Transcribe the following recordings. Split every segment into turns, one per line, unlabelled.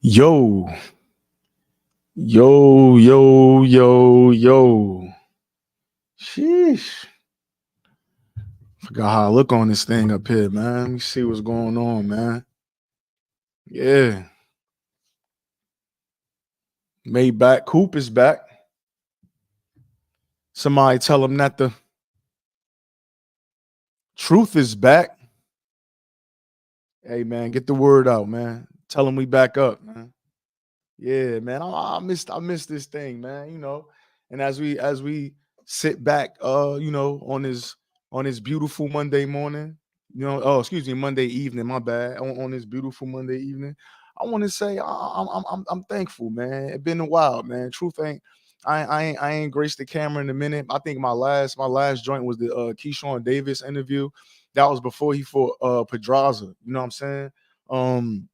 Yo, yo. Sheesh. Forgot how I look on this thing up here, man. Let me see what's going on, man. Yeah. Made back. Coop is back. Somebody tell him that the truth is back. Hey, man, get the word out, man. Tell him we back up, man. Yeah, man. I missed this thing, man. And as we sit back, on this beautiful Monday morning, excuse me, Monday evening. My bad. On this beautiful Monday evening, I want to say I'm thankful, man. It's been a while, man. Truth ain't. I ain't graced the camera in a minute. I think my last joint was the Keyshawn Davis interview. That was before he fought Pedraza. You know what I'm saying? Um,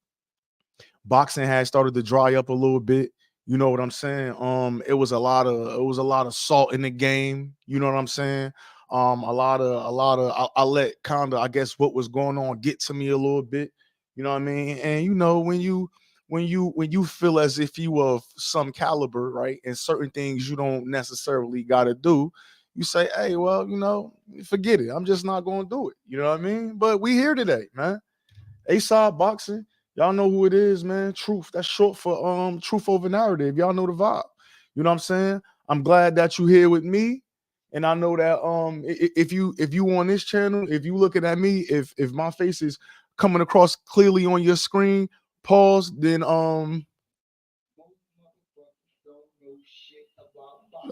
Boxing had started to dry up a little bit. You know what I'm saying? It was a lot of salt in the game. You know what I'm saying? I let kind of, I guess, what was going on get to me a little bit. You know what I mean? And when you feel as if you of some caliber, right, and certain things you don't necessarily got to do, you say, hey, well, forget it. I'm just not going to do it. You know what I mean? But we here today, man. A-side boxing. Y'all know who it is, man. Truth. That's short for truth over narrative. Y'all know the vibe. You know what I'm saying? I'm glad that you here with me. And I know that if you on this channel, if you looking at me, if my face is coming across clearly on your screen, pause, then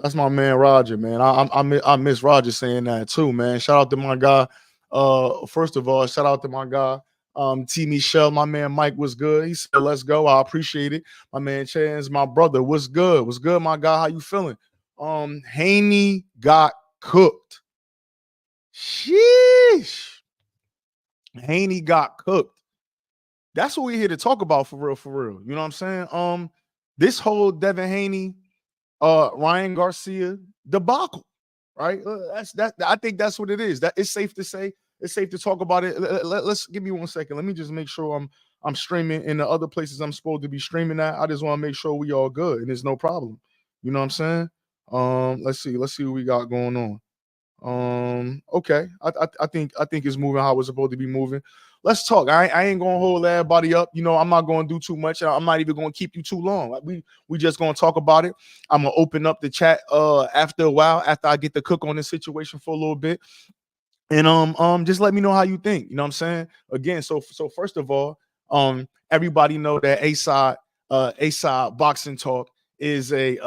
that's my man Roger, man. I miss Roger saying that too, man. Shout out to my guy. First of all, shout out to my guy. T. Michelle, my man Mike was good. He said, "Let's go." I appreciate it. My man Chance, my brother, what's good? What's good, my guy? How you feeling? Haney got cooked. Sheesh. Haney got cooked. That's what we're here to talk about for real, for real. You know what I'm saying? This whole Devin Haney, Ryan Garcia debacle, right? That's that. I think that's what it is. That it's safe to say. It's safe to talk about it. Let's give me 1 second. Let me just make sure I'm streaming in the other places I'm supposed to be streaming at. I just want to make sure we all good and there's no problem. You know what I'm saying? Let's see what we got going on. Okay. I think it's moving how it's supposed to be moving. Let's talk. I ain't gonna hold everybody up. I'm not gonna do too much. I'm not even gonna keep you too long. Like, we just gonna talk about it. I'm gonna open up the chat after a while, after I get the cook on this situation for a little bit. And just let me know how you think. You know what I'm saying? Again, so first of all, everybody know that A-side boxing talk is a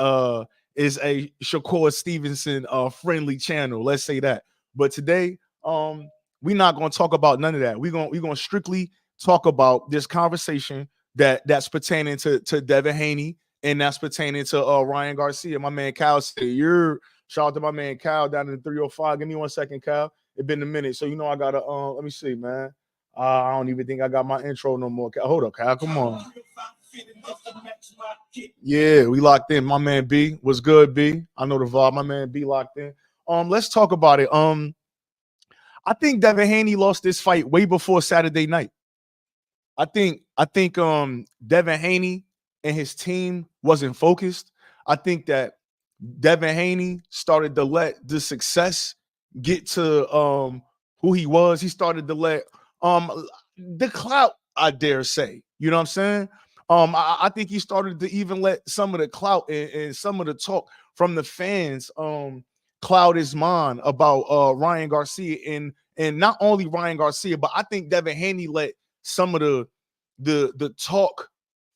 Shakur Stevenson friendly channel. Let's say that. But today, we're not gonna talk about none of that. We're gonna strictly talk about this conversation that's pertaining to Devin Haney and that's pertaining to Ryan Garcia. My man Cal said, "You're shout out to my man Cal down in the 305. Give me 1 second, Cal. It's been a minute, so I gotta let me see, man. I don't even think I got my intro no more. Hold up, Cal. Come on. Yeah, we locked in. My man B was good. B, I know the vibe. My man B locked in. Let's talk about it. I think Devin Haney lost this fight way before Saturday night. I think Devin Haney and his team wasn't focused. I think that Devin Haney started to let the success get to who he was. He started to let the clout, I dare say. You know what I'm saying? I think he started to even let some of the clout and some of the talk from the fans cloud his mind about Ryan Garcia and not only Ryan Garcia, but I think Devin Haney let some of the talk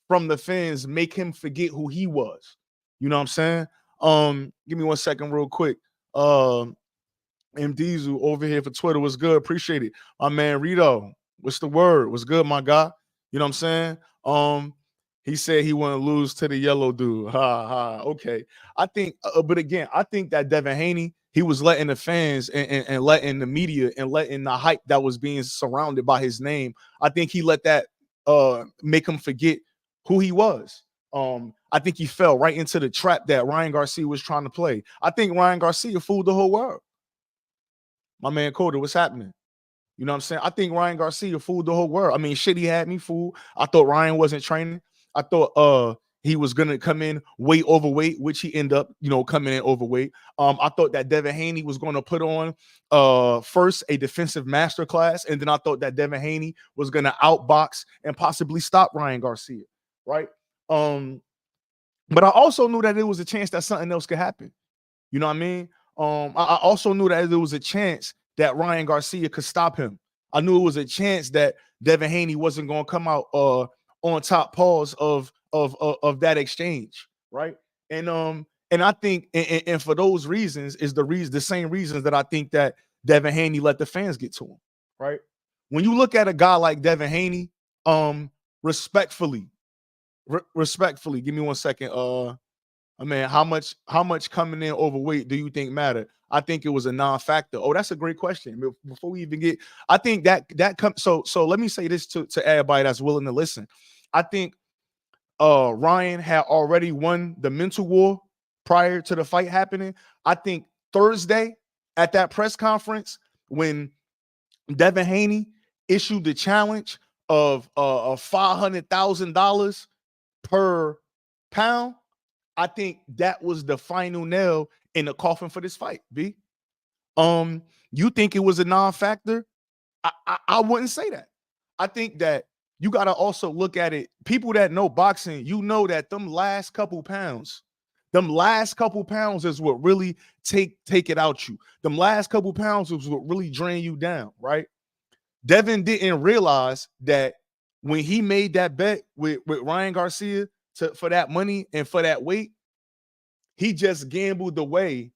from the fans make him forget who he was. You know what I'm saying? Give me 1 second, real quick. M Diesel over here for Twitter. What's good? Appreciate it. My man Rito. What's the word? What's good, my guy? You know what I'm saying? He said he wouldn't lose to the yellow dude. Ha ha. Okay. But again, I think that Devin Haney, he was letting the fans and letting the media and letting the hype that was being surrounded by his name. I think he let that make him forget who he was. I think he fell right into the trap that Ryan Garcia was trying to play. I think Ryan Garcia fooled the whole world. My man Coda, what's happening? You know what I'm saying? I think Ryan Garcia fooled the whole world. I mean, shit, he had me fooled. I thought Ryan wasn't training. I thought he was gonna come in way overweight, which he ended up, coming in overweight. I thought that Devin Haney was gonna put on first a defensive masterclass, and then I thought that Devin Haney was gonna outbox and possibly stop Ryan Garcia, right? But I also knew that there was a chance that something else could happen. You know what I mean? I also knew that there was a chance that Ryan Garcia could stop him. I knew it was a chance that Devin Haney wasn't going to come out on top paws of that exchange, right? And I think and for those reasons is the same reasons that I think that Devin Haney let the fans get to him, right? When you look at a guy like Devin Haney, respectfully, respectfully, give me 1 second. I mean, how much coming in overweight do you think mattered? I think it was a non-factor. Oh, that's a great question. Before we even get, I think that comes. So let me say this to everybody that's willing to listen. I think Ryan had already won the mental war prior to the fight happening. I think Thursday at that press conference when Devin Haney issued the challenge of $500,000 per pound, I think that was the final nail in the coffin for this fight. B. You think it was a non-factor? I wouldn't say that. I think that you got to also look at it. People that know boxing, you know that them last couple pounds is what really take it out you. Them last couple pounds is what really drain you down, right? Devin didn't realize that when he made that bet with Ryan Garcia for that money and for that weight, he just gambled away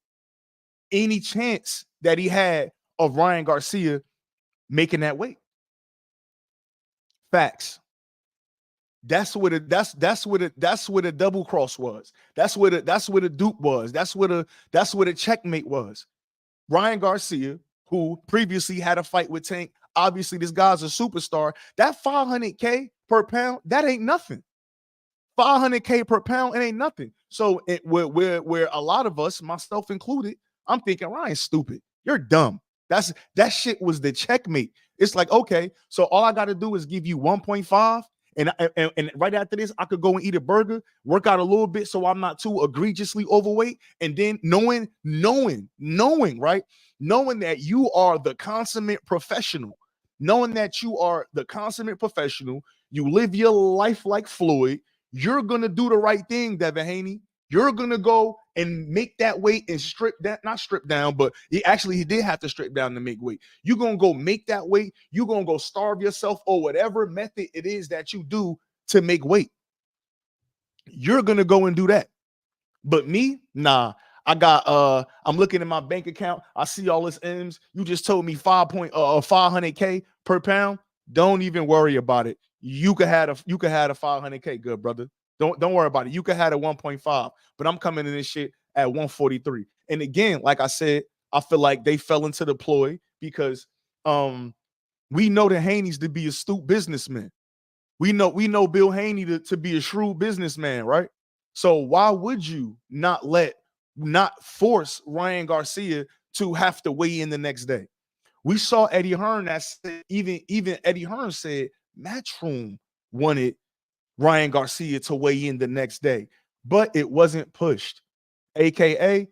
any chance that he had of Ryan Garcia making that weight. Facts. That's what a double cross was. That's what a dupe was. That's what a checkmate was. Ryan Garcia, who previously had a fight with Tank, obviously this guy's a superstar. That $500K per pound, that ain't nothing. $500K per pound, it ain't nothing. So where a lot of us, myself included, I'm thinking Ryan's stupid. You're dumb. That shit was the checkmate. It's like, okay, so all I got to do is give you 1.5, and right after this, I could go and eat a burger, work out a little bit so I'm not too egregiously overweight, and then knowing, right, knowing that you are the consummate professional, you live your life like Floyd. You're gonna do the right thing, Devin Haney. You're gonna go and make that weight and not strip down, but he did have to strip down to make weight. You're gonna go make that weight. You're gonna go starve yourself or whatever method it is that you do to make weight. You're gonna go and do that. But me, nah. I'm looking at my bank account. I see all this M's. You just told me 500K per pound. Don't even worry about it. You could have a 500K, good brother. Don't worry about it. You could have a 1.5, but I'm coming in this shit at 143. And again, like I said, I feel like they fell into the ploy because we know that Haney's to be a astute businessman. We know Bill Haney to be a shrewd businessman, right? So why would you not force Ryan Garcia to have to weigh in the next day? We saw Eddie Hearn that said, even Eddie Hearn said Matchroom wanted Ryan Garcia to weigh in the next day, but it wasn't pushed. AKA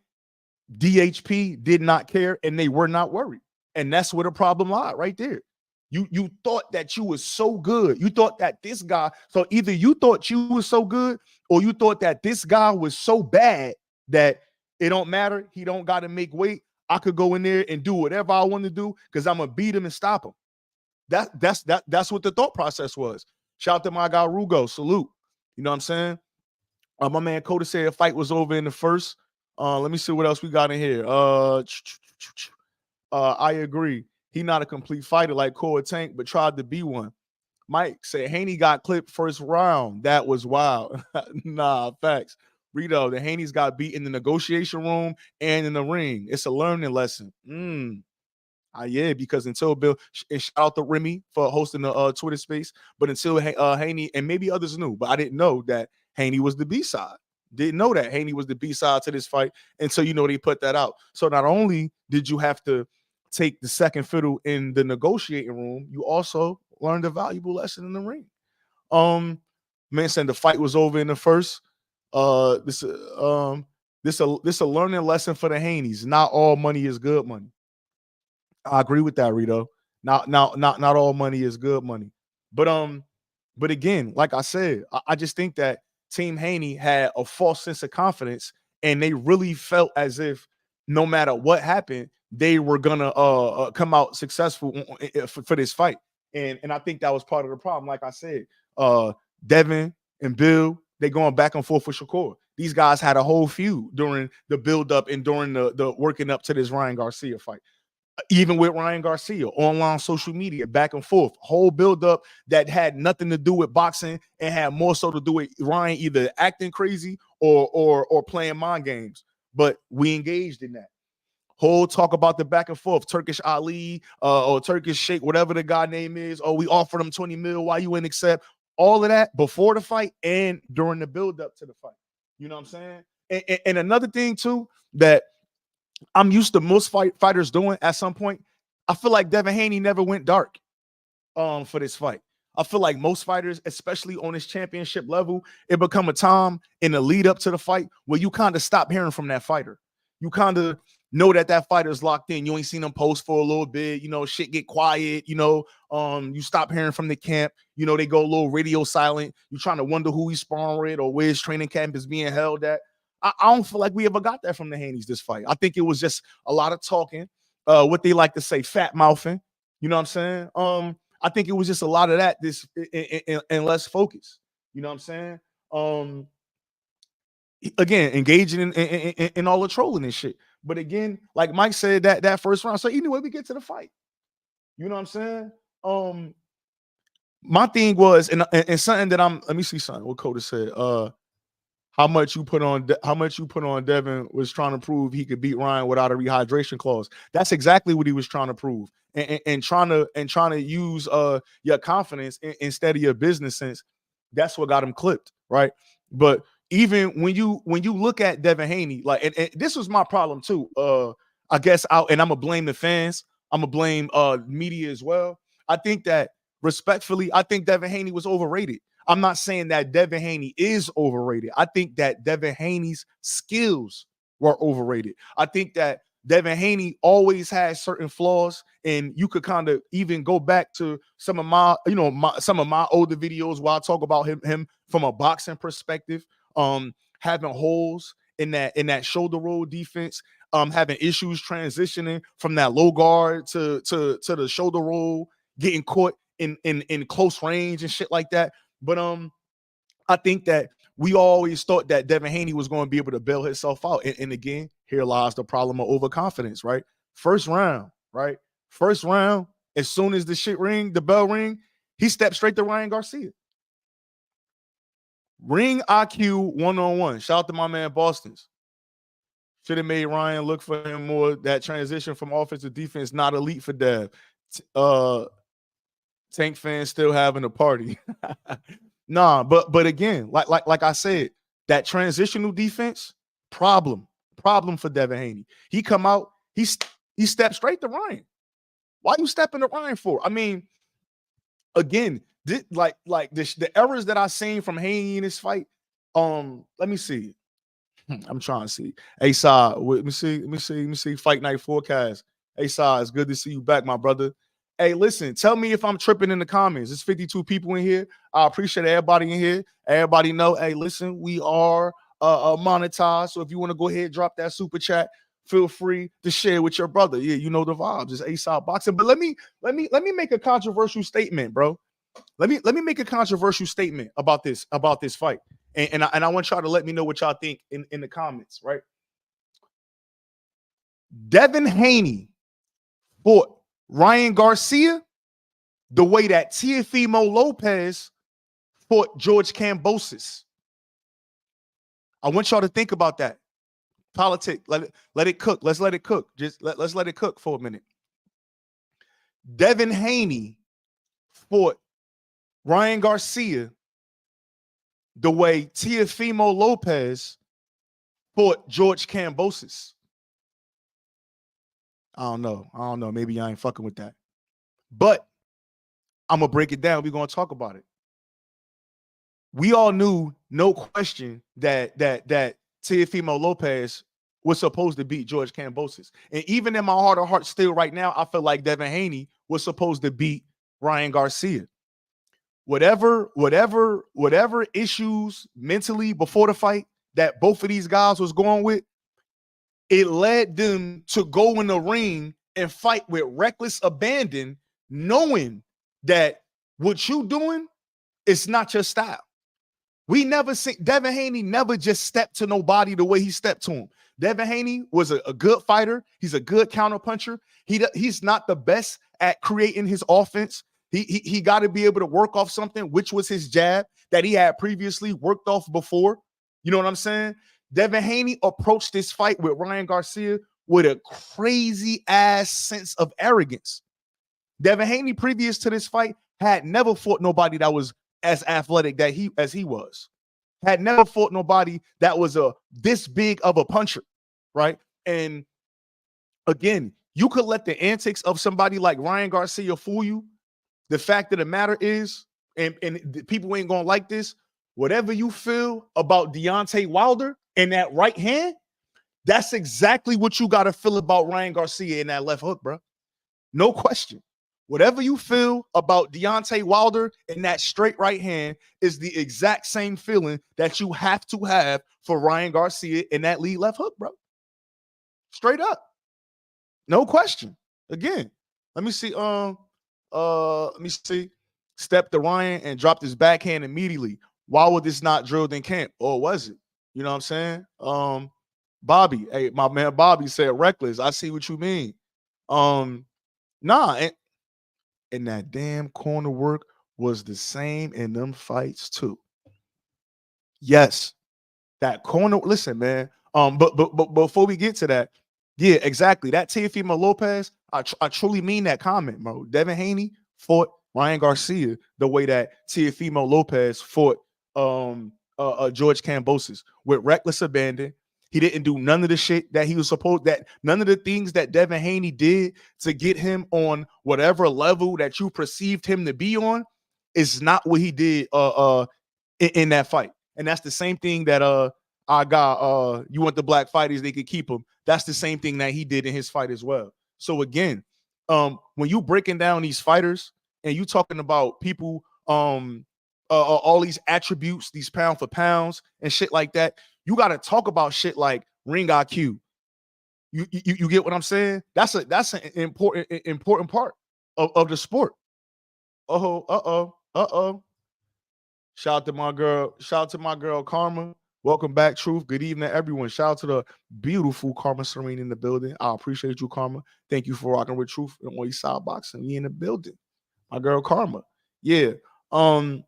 DHP did not care and they were not worried. And that's where the problem lied right there. You thought that you was so good. You thought that this guy, so either you thought you was so good or you thought that this guy was so bad that it don't matter. He don't got to make weight. I could go in there and do whatever I want to do because I'm gonna beat him and stop him. That's what the thought process was. Shout out to my guy Rugo. Salute. You know what I'm saying? My man Coda said the fight was over in the first. Let me see what else we got in here. I agree. He not a complete fighter like Core Tank, but tried to be one. Mike said Haney got clipped first round. That was wild. Nah, facts. Rito, the Haney's got beat in the negotiation room and in the ring. It's a learning lesson. Yeah, because until Bill, and shout out to Remy for hosting the Twitter space, but until Haney, and maybe others knew, but I didn't know that Haney was the B-side. Didn't know that Haney was the B-side to this fight until, they put that out. So not only did you have to take the second fiddle in the negotiating room, you also learned a valuable lesson in the ring. Man saying the fight was over in the first. This a learning lesson for the Haneys. Not all money is good money. I agree with that, Rito. Not all money is good money. But again, like I said, I just think that Team Haney had a false sense of confidence, and they really felt as if no matter what happened, they were gonna come out successful for this fight. And I think that was part of the problem. Like I said, Devin and Bill, they going back and forth with Shakur. These guys had a whole feud during the build up and during the working up to this Ryan Garcia fight. Even with Ryan Garcia, online social media, back and forth, whole buildup that had nothing to do with boxing and had more so to do with Ryan either acting crazy or playing mind games. But we engaged in that. Whole talk about the back and forth, Turkish Ali or Turkish Sheikh, whatever the guy name is. Oh, we offered him 20 mil. Why you ain't accept? All of that before the fight and during the buildup to the fight. You know what I'm saying? And another thing too that I'm used to most fighters doing at some point. I feel like Devin Haney never went dark for this fight. I feel like most fighters, especially on this championship level, it become a time in the lead up to the fight where you kind of stop hearing from that fighter. You kind of know that fighter's locked in. You ain't seen them post for a little bit. You know, shit get quiet. You know, you stop hearing from the camp. You know, they go a little radio silent. You trying to wonder who he's sparring with or where his training camp is being held at. I don't feel like we ever got that from the Haneys this fight. I think it was just a lot of talking, what they like to say, fat mouthing. You know what I'm saying? I think it was just a lot of that and less focus. You know what I'm saying? Again, engaging in all the trolling and shit. But again, like Mike said, that first round. So anyway, we get to the fight. You know what I'm saying? My thing was, and something that let me see something. What Coda said. How much you put on Devin was trying to prove he could beat Ryan without a rehydration clause. That's exactly what he was trying to prove, and trying to use your confidence instead of your business sense. That's what got him clipped, right? But even when you look at Devin Haney, like, and this was my problem too. I guess I'm gonna blame the fans. I'm gonna blame media as well. I think that respectfully, I think Devin Haney was overrated. I'm not saying that Devin Haney is overrated. I think that Devin Haney's skills were overrated. I think that Devin Haney always has certain flaws, and you could kind of even go back to some of my, some of my older videos where I talk about him from a boxing perspective, having holes in that shoulder roll defense, having issues transitioning from that low guard to the shoulder roll, getting caught in close range and shit like that. But I think that we always thought that Devin Haney was going to be able to bail himself out. And again, here lies the problem of overconfidence, right? First round, right? First round, as soon as the bell ring, he stepped straight to Ryan Garcia. Ring IQ one-on-one. Shout out to my man Boston's. Should have made Ryan look for him more. That transition from offense to defense, not elite for Dev. Tank fans still having a party. Nah, but again, like I said, that transitional defense, problem for Devin Haney. He come out, he stepped straight to Ryan. Why you stepping to Ryan for? I mean, again, the errors that I seen from Haney in this fight. Let me see. I'm trying to see. Hey, Sa, let me see. Fight night forecast. Hey, Sa, it's good to see you back, my brother. Hey, listen, tell me if I'm tripping in the comments. There's 52 people in here. I appreciate everybody in here. Everybody know, hey, listen, we are monetized. So if you want to go ahead, drop that super chat, feel free to share with your brother. Yeah, you know the vibes. It's ASAP boxing. But let me make a controversial statement, bro. Let me make a controversial statement about this fight. And I want y'all to let me know what y'all think in the comments, right? Devin Haney fought Ryan Garcia the way that Teofimo Lopez fought George Kambosos. I want y'all to think about that. Politics, let it cook. Let's let it cook. Let's let it cook for a minute. Devin Haney fought Ryan Garcia the way Teofimo Lopez fought George Kambosos. I don't know. Maybe I ain't fucking with that. But I'm going to break it down. We're going to talk about it. we all knew, no question, that Teofimo Lopez was supposed to beat George Kambosos. And even in my heart of hearts, still right now, I feel like Devin Haney was supposed to beat Ryan Garcia. Whatever issues mentally before the fight that both of these guys was going with, it led them to go in the ring and fight with reckless abandon, knowing that what you doing is not your style. We never see Devin Haney never just stepped to nobody the way he stepped to him. Devin Haney was a good fighter. He's a good counterpuncher. He's not the best at creating his offense. He got to be able to work off something, which was his jab that he had previously worked off before. You know what I'm saying? Devin Haney approached this fight with Ryan Garcia with a crazy ass sense of arrogance. Devin Haney, previous to this fight, had never fought nobody that was as athletic as he was. Had never fought nobody that was this big of a puncher, right? And again, you could let the antics of somebody like Ryan Garcia fool you. The fact of the matter is, and people ain't gonna like this, whatever you feel about Deontay Wilder in that right hand, that's exactly what you got to feel about Ryan Garcia in that left hook, bro. No question. Whatever you feel about Deontay Wilder in that straight right hand is the exact same feeling that you have to have for Ryan Garcia in that lead left hook, bro. Straight up. No question. Again, let me see. Let me see. Stepped to Ryan and dropped his backhand immediately. Why was this not drilled in camp? Or was it? You know what I'm saying? Bobby, hey, my man Bobby said reckless. I see what you mean. Nah, and that damn corner work was the same in them fights too. Yes, that corner. Listen, man. But before we get to that, yeah, exactly. That Teofimo Lopez, I truly mean that comment, bro. Devin Haney fought Ryan Garcia the way that Teofimo Lopez fought George Kambosos with reckless abandon. He didn't do none of the shit that he was supposed, that none of the things that Devin Haney did to get him on whatever level that you perceived him to be on is not what he did in that fight. And that's the same thing that I got you want the black fighters, they could keep him. That's the same thing that he did in his fight as well. So again, when you breaking down these fighters and you talking about people all these attributes, these pound for pounds and shit like that, you got to talk about shit like ring IQ. You get what I'm saying? That's an important part of the sport. Shout out to my girl Karma. Welcome back, Truth. Good evening, everyone. Shout out to the beautiful Karma Serene in the building. I appreciate you, Karma. Thank you for rocking with Truth and East Side Boxing. We in the building. My girl Karma. Yeah. My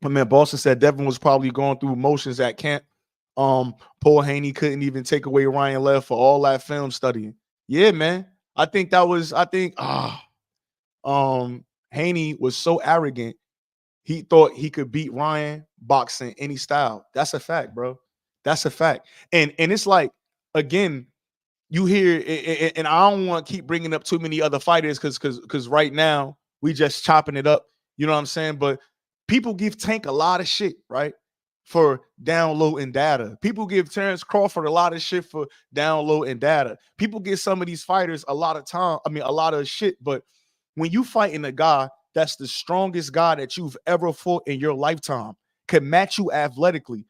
man Boston said Devin was probably going through motions at camp. Paul Haney couldn't even take away Ryan Lev for all that film studying. Yeah, man. Haney was so arrogant. He thought he could beat Ryan boxing any style. That's a fact, bro. That's a fact. And it's like, again, you hear, and I don't want to keep bringing up too many other fighters because right now we just chopping it up. You know what I'm saying? But people give Tank a lot of shit, right? For downloading data. People give Terrence Crawford a lot of shit for downloading data. People give some of these fighters a lot of shit. But when you fighting a guy that's the strongest guy that you've ever fought in your lifetime, can match you athletically,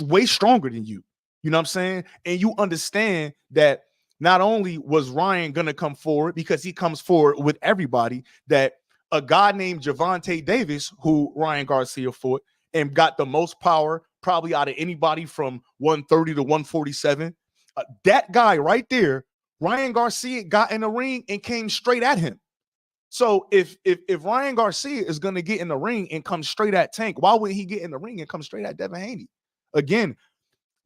way stronger than you. You know what I'm saying? And you understand that not only was Ryan going to come forward, because he comes forward with everybody, that a guy named Gervonta Davis, who Ryan Garcia fought and got the most power probably out of anybody from 130 to 147, that guy right there, Ryan Garcia got in the ring and came straight at him. So if Ryan Garcia is going to get in the ring and come straight at Tank, why would he get in the ring and come straight at Devin Haney? Again,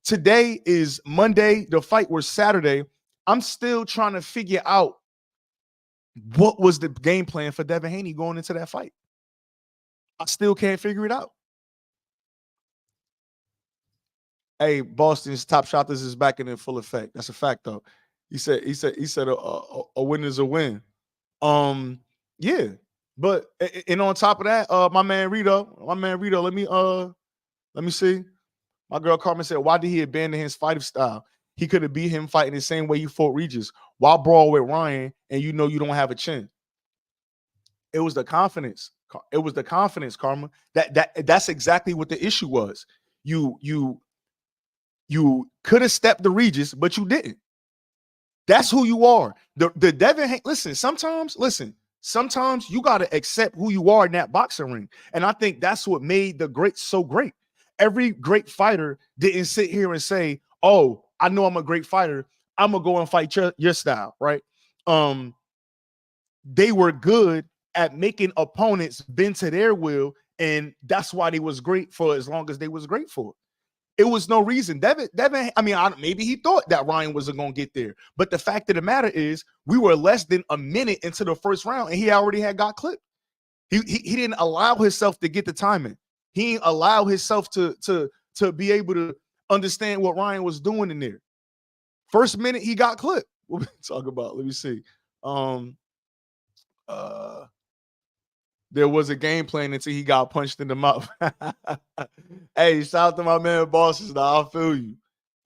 today is Monday. The fight was Saturday. I'm still trying to figure out what was the game plan for Devin Haney going into that fight. I still can't figure it out. Hey, Boston's top shotters is back in full effect. That's a fact, though. He said a win is a win. Yeah. But and on top of that, my man Rito, let me see. My girl Carmen said, why did he abandon his fighting style? He could have beat him fighting the same way he fought Regis. Why brawl with Ryan and you know you don't have a chin? It was the confidence. It was the confidence, Karma. That's exactly what the issue was. You could have stepped the Regis, but you didn't. That's who you are. The Devin, sometimes you got to accept who you are in that boxing ring. And I think that's what made the greats so great. Every great fighter didn't sit here and say, oh, I know I'm a great fighter. I'm going to go and fight your style, right? They were good at making opponents bend to their will, and that's why they was great for as long as they was great for. It was no reason. Devin, I mean, maybe he thought that Ryan wasn't going to get there. But the fact of the matter is we were less than a minute into the first round, and he already had got clipped. He didn't allow himself to get the timing. He didn't allow himself to be able to understand what Ryan was doing in there. First minute, he got clipped. What we talk about? Let me see. There was a game plan until he got punched in the mouth. Hey, shout out to my man Bosses. Now I feel you.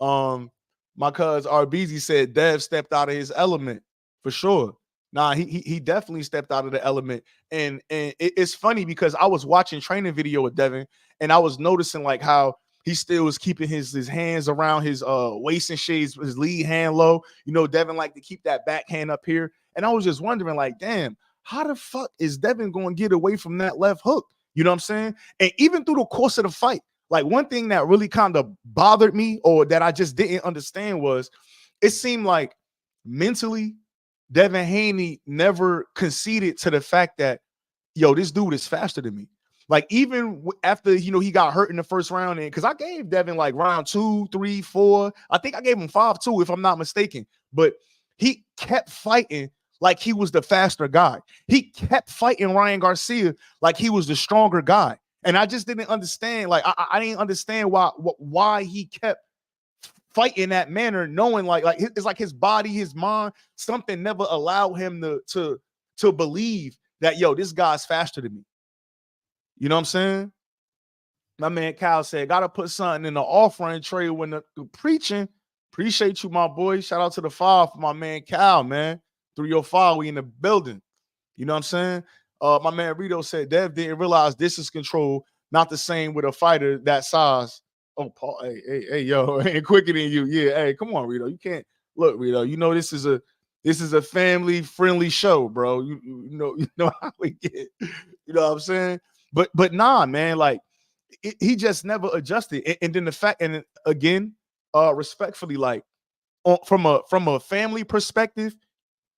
My cuz RBZ said Dev stepped out of his element for sure. Nah, he definitely stepped out of the element. And it's funny because I was watching training video with Devin and I was noticing like how he still was keeping his hands around his waist and shades, his lead hand low. You know, Devin like to keep that backhand up here. And I was just wondering, like, damn, how the fuck is Devin going to get away from that left hook? You know what I'm saying? And even through the course of the fight, like one thing that really kind of bothered me or that I just didn't understand was it seemed like mentally Devin Haney never conceded to the fact that, yo, this dude is faster than me. Like even after, you know, he got hurt in the first round, and because I gave Devin like round 2, 3, 4. I think I gave him 5-2 if I'm not mistaken. But he kept fighting like he was the faster guy. He kept fighting Ryan Garcia like he was the stronger guy. And I just didn't understand. Like I didn't understand why he kept fight in that manner, knowing like it's like his body, his mind, something never allowed him to believe that, yo, this guy's faster than me. You know what I'm saying? My man Kyle said, gotta put something in the offering tray when the preaching. Appreciate you, my boy. Shout out to the file for my man Kyle, man. Through your file, we in the building. You know what I'm saying? My man Rito said Dev didn't realize distance control, not the same with a fighter that size. Oh, Paul, hey, yo, ain't quicker than you. Yeah, hey, come on, Rito. You can't look, Rito. You know this is a family friendly show, bro. You know how we get. You know what I'm saying? But nah, man, like he just never adjusted. And then the fact, and again, respectfully, like from a family perspective,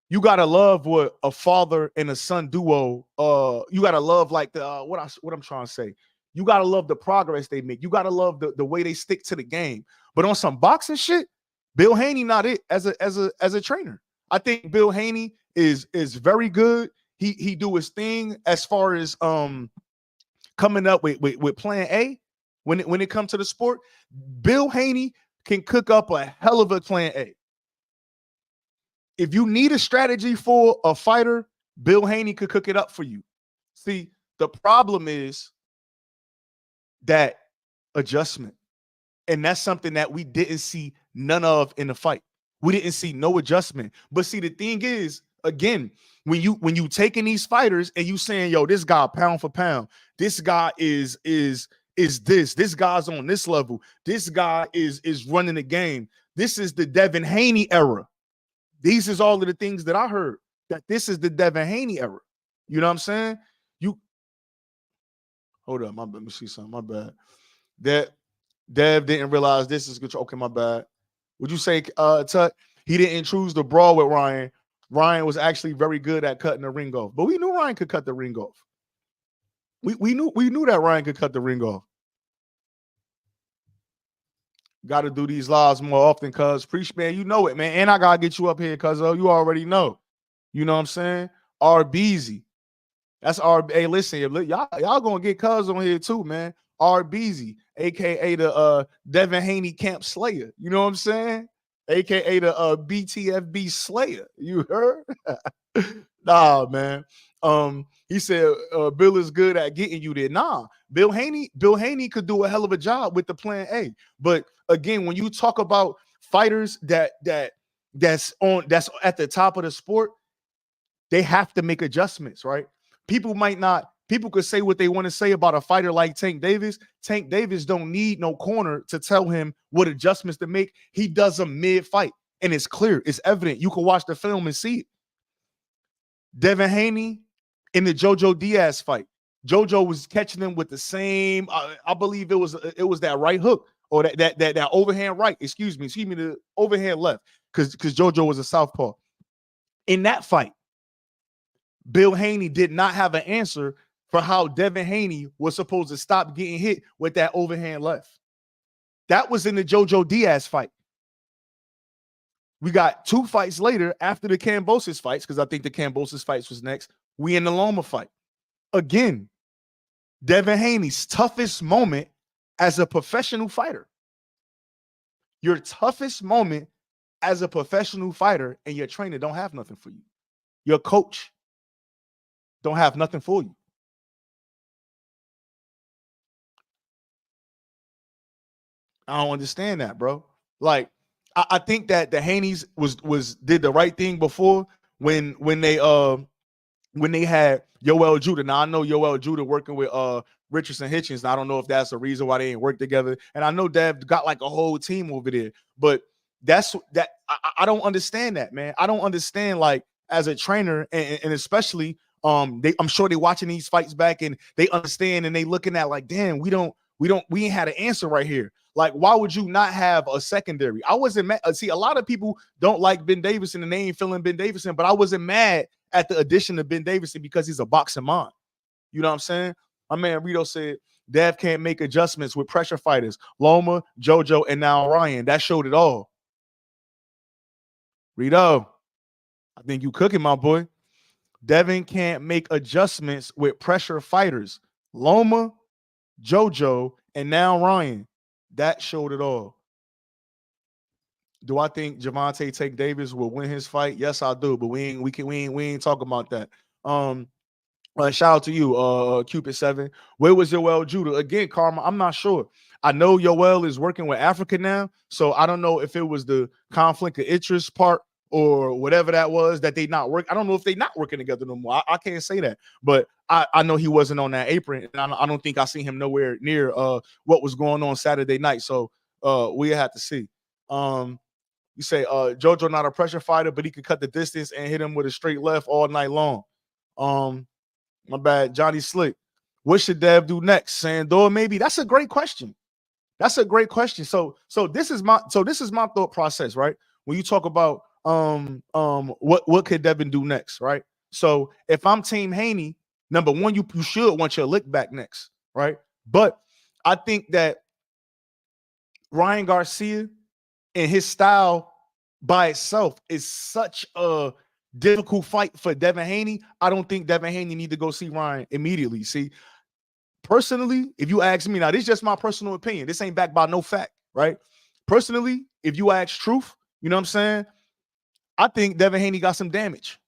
you gotta love what a father and a son duo. You gotta love like the what I'm trying to say. You gotta love the progress they make. You gotta love the way they stick to the game. But on some boxing shit, Bill Haney not it as a trainer. I think Bill Haney is very good. He do his thing as far as coming up with plan A when it comes to the sport. Bill Haney can cook up a hell of a plan A. If you need a strategy for a fighter, Bill Haney could cook it up for you. See, the problem is that adjustment. And that's something that we didn't see none of in the fight. We didn't see no adjustment. But see, the thing is, again, when you taking these fighters and you saying, yo, this guy pound for pound, this guy is this guy's on this level, this guy is running the game. This is the Devin Haney era. These is all of the things that I heard, that this is the Devin Haney era. You know what I'm saying? You hold up, let me see something. My bad. That Dev didn't realize this is control. Okay, my bad. Would you say Tut, he didn't choose the brawl with Ryan? Ryan was actually very good at cutting the ring off. But we knew Ryan could cut the ring off. We knew that Ryan could cut the ring off. Got to do these lives more often, cuz. Preach, man, you know it, man. And I got to get you up here, cuz you already know. You know what I'm saying? RBZ. That's Hey, listen, y'all going to get cuz on here too, man. RBZ, a.k.a. the Devin Haney Camp Slayer. You know what I'm saying? A.k.a. the BTFB Slayer. You heard? Nah, man. He said Bill is good at getting you there. Nah, Bill Haney could do a hell of a job with the plan A. But again, when you talk about fighters that's at the top of the sport, they have to make adjustments, right? People could say what they want to say about a fighter like Tank Davis. Tank Davis don't need no corner to tell him what adjustments to make. He does them mid-fight, and it's clear, it's evident. You can watch the film and see it. Devin Haney in the JoJo Diaz fight. JoJo was catching him with the same. I believe it was that right hook or that overhand right. Excuse me, the overhand left because JoJo was a southpaw. In that fight, Bill Haney did not have an answer for how Devin Haney was supposed to stop getting hit with that overhand left. That was in the JoJo Diaz fight. We got 2 fights later after the Kambosos fights, because I think the Kambosos fights was next. We in the Loma fight. Again, Devin Haney's toughest moment as a professional fighter. Your toughest moment as a professional fighter, and your trainer don't have nothing for you. Your coach don't have nothing for you. I don't understand that, bro. Like, I think that the Haneys did the right thing before when they had Yoel Judah. Now I know Yoel Judah working with Richardson Hitchens. I don't know if that's the reason why they ain't work together. And I know Dev got like a whole team over there, but I don't understand that, man. I don't understand, like, as a trainer, and especially I'm sure they watching these fights back and they understand and they looking at like, damn, we ain't had an answer right here. Like, why would you not have a secondary? I wasn't mad. See, a lot of people don't like Ben Davison and they ain't feeling Ben Davison, but I wasn't mad at the addition of Ben Davison because he's a boxing mind. You know what I'm saying? My man Rito said Dev can't make adjustments with pressure fighters. Loma, JoJo, and now Ryan. That showed it all. Rito, I think you cooking, my boy. Devin can't make adjustments with pressure fighters. Loma, JoJo, and now Ryan. That showed it all. Do I think Javante Tank Davis will win his fight? Yes, I do. But we ain't talking about that. Shout out to you, Cupid 7. Where was Yoel Judah? Again, Karma, I'm not sure. I know Yoel is working with Africa now, so I don't know if it was the conflict of interest part or whatever that was that they not work. I don't know if they not working together no more. I can't say that, but I know he wasn't on that apron, and I don't think I seen him nowhere near what was going on Saturday night. So we have to see. You say JoJo not a pressure fighter, but he could cut the distance and hit him with a straight left all night long. My bad, Johnny Slick. What should Dev do next? Sandor, maybe? That's a great question. That's a great question. So this is my thought process, right? When you talk about what could Devin do next, right? So if I'm Team Haney, number one, you should want your lick back next, right? But I think that Ryan Garcia and his style by itself is such a difficult fight for Devin Haney. I don't think Devin Haney need to go see Ryan immediately. See, personally, if you ask me, now this is just my personal opinion. This ain't backed by no fact, right? Personally, if you ask truth, you know what I'm saying? I think Devin Haney got some damage.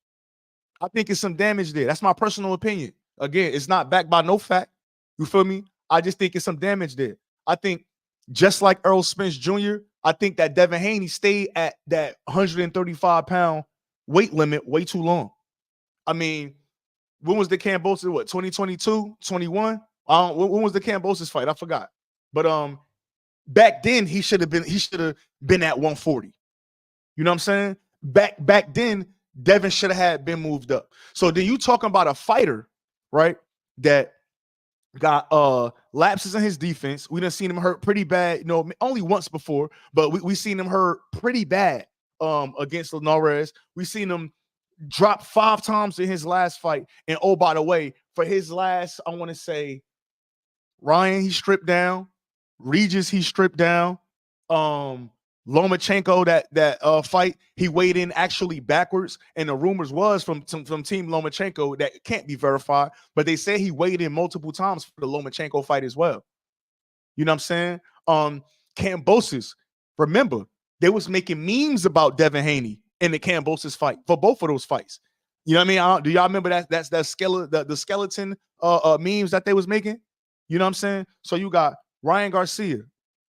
I think it's some damage there. That's my personal opinion. Again, it's not backed by no fact. You feel me? I just think it's some damage there. I think just like Earl Spence Jr., I think that Devin Haney stayed at that 135-pound weight limit way too long. I mean, when was the Kambosos? What, 2022, 21? When was the Kambosos fight? I forgot. But back then he should have been at 140. You know what I'm saying? Back then, Devin should have had been moved up. So then you talking about a fighter, right? That got lapses in his defense. We done seen him hurt pretty bad, you know, only once before, but we seen him hurt pretty bad against Linares. We seen him drop 5 times in his last fight. And oh, by the way, for his last, I want to say, Ryan, he stripped down. Regis, he stripped down. Lomachenko, that fight, he weighed in actually backwards, and the rumors was from Team Lomachenko that can't be verified, but they say he weighed in multiple times for the Lomachenko fight as well. You know what I'm saying? Kambosos, remember, they was making memes about Devin Haney in the Kambosos fight for both of those fights. You know what I mean? Do y'all remember that's that skeleton, the skeleton memes that they was making? You know what I'm saying? So you got Ryan Garcia,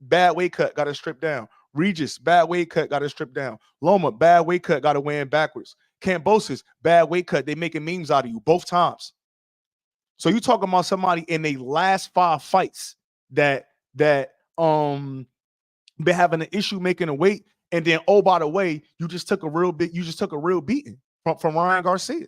bad weight cut, got to strip down. Regis, bad weight cut, got to strip down. Loma, bad weight cut, got to weigh in backwards. Cambosis, bad weight cut. They making memes out of you both times. So you talking about somebody in the last 5 fights that been having an issue making a weight, and then oh by the way, you just took a real beating from Ryan Garcia.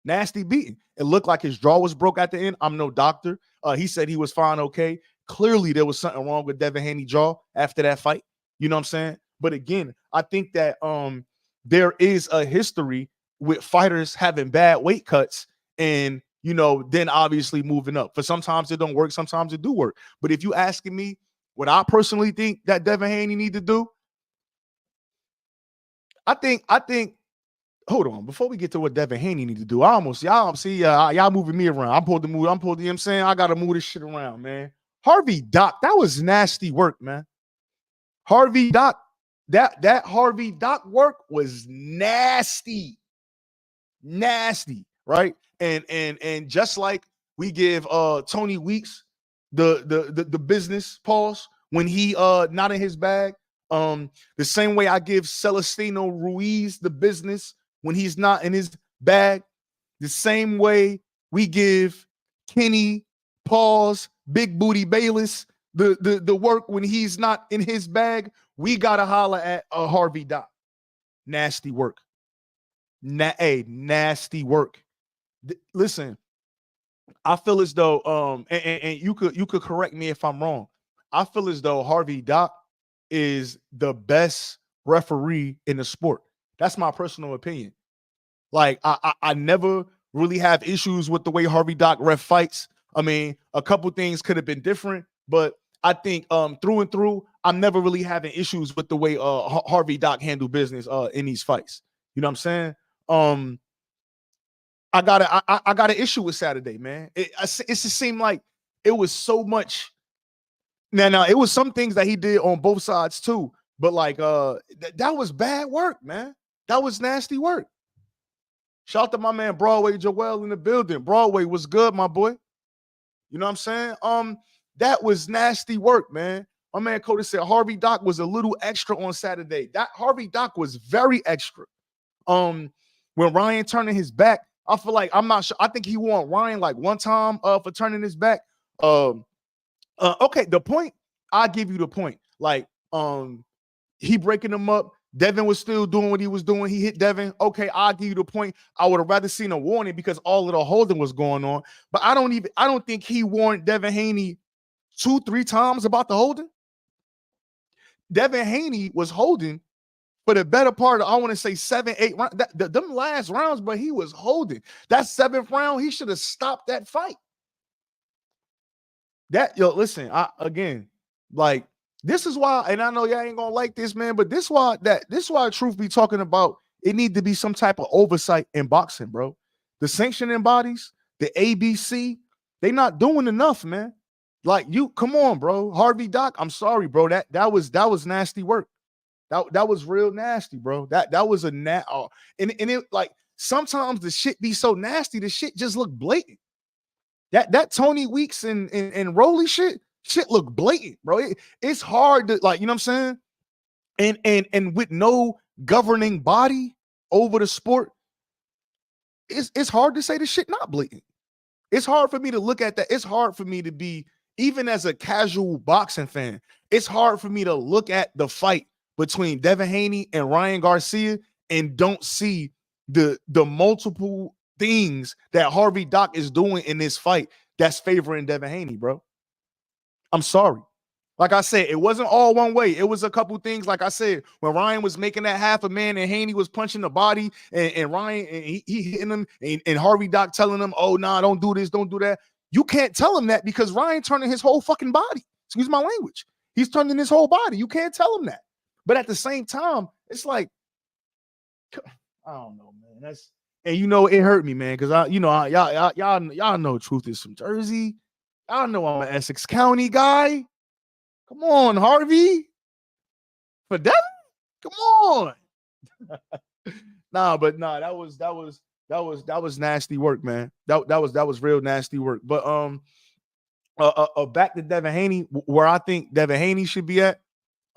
Nasty beating. It looked like his jaw was broke at the end. I'm no doctor. He said he was fine, okay. Clearly, there was something wrong with Devin Haney's jaw after that fight. You know what I'm saying? But again, I think that there is a history with fighters having bad weight cuts and, you know, then obviously moving up. For sometimes it don't work, sometimes it do work. But if you asking me what I personally think that Devin Haney need to do, I think hold on, before we get to what Devin Haney need to do, y'all moving me around. I'm pulled, you know what I'm saying? I gotta move this shit around, man. Harvey Doc, that was nasty work, man. Harvey Doc, that Harvey Doc work was nasty, right? And just like we give Tony Weeks the business pause when he not in his bag, the same way I give Celestino Ruiz the business when he's not in his bag, the same way we give Kenny pause Big Booty Bayless the work when he's not in his bag. We gotta holler at Harvey Doc. Nasty work. Nasty work. Listen, I feel as though and you could correct me if I'm wrong. I feel as though Harvey Doc is the best referee in the sport. That's my personal opinion. Like I never really have issues with the way Harvey Doc ref fights. I mean, a couple things could have been different, but I think through and through, I'm never really having issues with the way Harvey Doc handle business in these fights. You know what I'm saying? I got an issue with Saturday, man. It just seemed like it was so much. Now it was some things that he did on both sides too, but like that was bad work, man. That was nasty work. Shout out to my man Broadway Joel in the building. Broadway was good, my boy. You know what I'm saying? That was nasty work, man. My man Cody said Harvey Doc was a little extra on Saturday. That Harvey Doc was very extra. When Ryan turning his back, I feel like I'm not sure. I think he won Ryan like one time for turning his back. Okay, the point, I'll give you the point. Like, he breaking him up. Devin was still doing what he was doing. He hit Devin. Okay, I'll give you the point. I would have rather seen a warning because all of the holding was going on. But I don't think he warned Devin Haney 2-3 times about the holding. Devin Haney was holding for the better part of, I want to say 7-8 rounds. Them last rounds, but he was holding. That 7th round, he should have stopped that fight. Listen, like, this is why, and I know y'all ain't gonna like this, man, but this is why truth be talking about, it need to be some type of oversight in boxing, bro. The sanctioning bodies, the ABC, they not doing enough, man. Like, come on, bro. Harvey Doc, I'm sorry, bro. That was nasty work. That was real nasty, bro. That was a and it, like, sometimes the shit be so nasty, the shit just look blatant. That Tony Weeks and Rolly shit look blatant, bro. It's hard to, like, you know what I'm saying? And with no governing body over the sport, it's hard to say the shit not blatant. It's hard for me to look at that. It's hard for me to be, even as a casual boxing fan, it's hard for me to look at the fight between Devin Haney and Ryan Garcia and don't see the multiple things that Harvey Doc is doing in this fight that's favoring Devin Haney, bro. I'm sorry. Like I said, it wasn't all one way. It was a couple things. Like I said, when Ryan was making that half a man and Haney was punching the body and Ryan, and he hitting him and Harvey Doc telling him, oh, nah, don't do this, don't do that. You can't tell him that because Ryan turning his whole fucking body. Excuse my language. He's turning his whole body. You can't tell him that. But at the same time, it's like, I don't know, man. And you know, it hurt me, man, because y'all know Truth is from Jersey. Y'all know I'm an Essex County guy. Come on, Harvey. For Devin? Come on. That was That was nasty work, man. That was real nasty work. But back to Devin Haney, where I think Devin Haney should be at.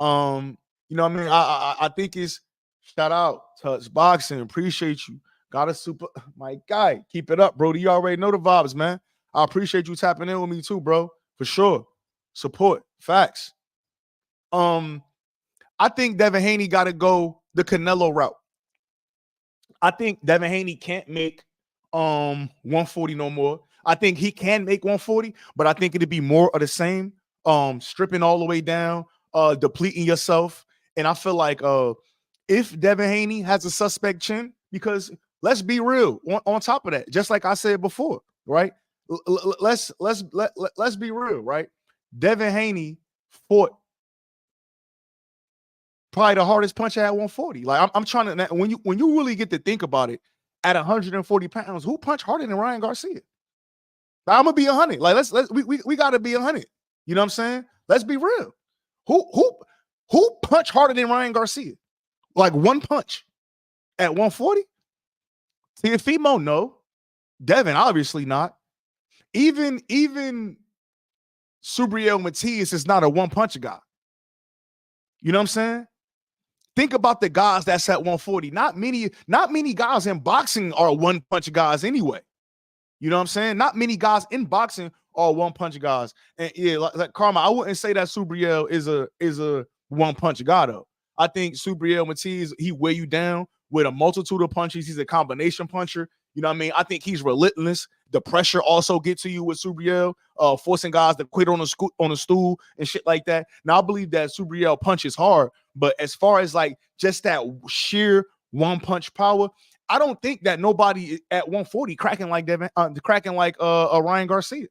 You know what I mean? I think it's shout out Touch Boxing. Appreciate you. Got a super my guy. Keep it up, bro. You already know the vibes, man. I appreciate you tapping in with me too, bro. For sure. Support. Facts. I think Devin Haney got to go the Canelo route. I think Devin Haney can't make 140 no more. I think he can make 140, but I think it'd be more of the same. Stripping all the way down, depleting yourself. And I feel like if Devin Haney has a suspect chin, because let's be real, on top of that, just like I said before, right? Let's be real, right? Devin Haney fought probably the hardest puncher at 140. Like I'm trying to, when you really get to think about it, at 140 pounds, who punched harder than Ryan Garcia? I'm gonna be 100. Like we gotta be 100. You know what I'm saying? Let's be real. Who punched harder than Ryan Garcia? Like one punch at 140? Teofimo, no. Devin, obviously not. Even Subriel Matias is not a one puncher guy. You know what I'm saying? Think about the guys that's at 140. Not many guys in boxing are one punch guys anyway. You know what I'm saying? Not many guys in boxing are one punch guys. And yeah, like Karma, I wouldn't say that Subriel is a one punch guy though. I think Subriel Matias, he weigh you down with a multitude of punches. He's a combination puncher. You know what I mean? I think he's relentless. The pressure also gets to you with Subriel, forcing guys to quit on a stool and shit like that. Now I believe that Subriel punches hard, but as far as like just that sheer one punch power, I don't think that nobody at 140 cracking like Ryan Garcia.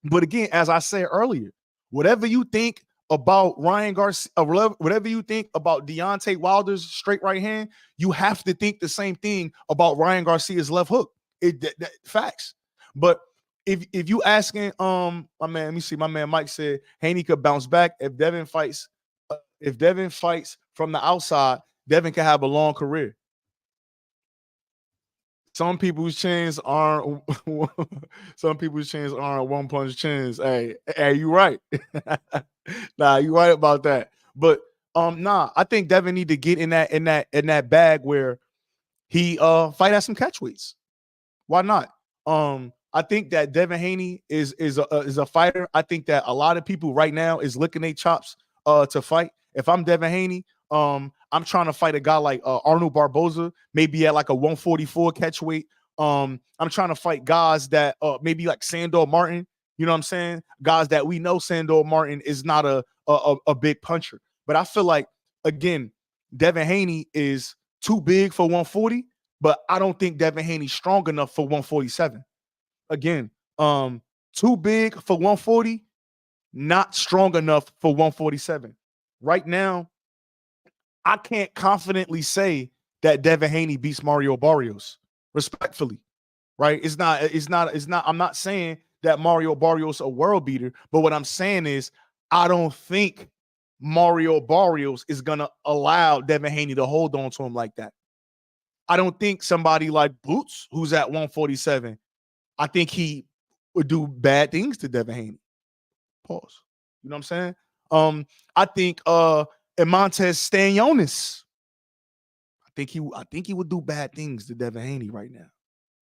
But again, as I said earlier, whatever you think about Ryan Garcia, whatever you think about Deontay Wilder's straight right hand, you have to think the same thing about Ryan Garcia's left hook. Facts. But if you asking my man, let me see, my man Mike said Haney could bounce back if Devin fights from the outside. Devin can have a long career. Some people's chins aren't one punch chins. Hey, you right. Nah, you right about that. But I think Devin need to get in that bag where he fight at some catch weights. Why not? I think that Devin Haney is a fighter. I think that a lot of people right now is licking their chops to fight. If I'm Devin Haney, I'm trying to fight a guy like Arnold Barboza, maybe at like a 144 catch weight. I'm trying to fight guys that maybe like Sandor Martin. You know what I'm saying? Guys that we know Sandor Martin is not a big puncher. But I feel like, again, Devin Haney is too big for 140, but I don't think Devin Haney's strong enough for 147. Again, too big for 140, not strong enough for 147. Right now, I can't confidently say that Devin Haney beats Mario Barrios, respectfully, right? It's not, I'm not saying that Mario Barrios a world beater, but what I'm saying is I don't think Mario Barrios is going to allow Devin Haney to hold on to him like that. I don't think somebody like Boots, who's at 147, I think he would do bad things to Devin Haney. Pause. You know what I'm saying? I think Montez Stanionis, I think he would do bad things to Devin Haney right now.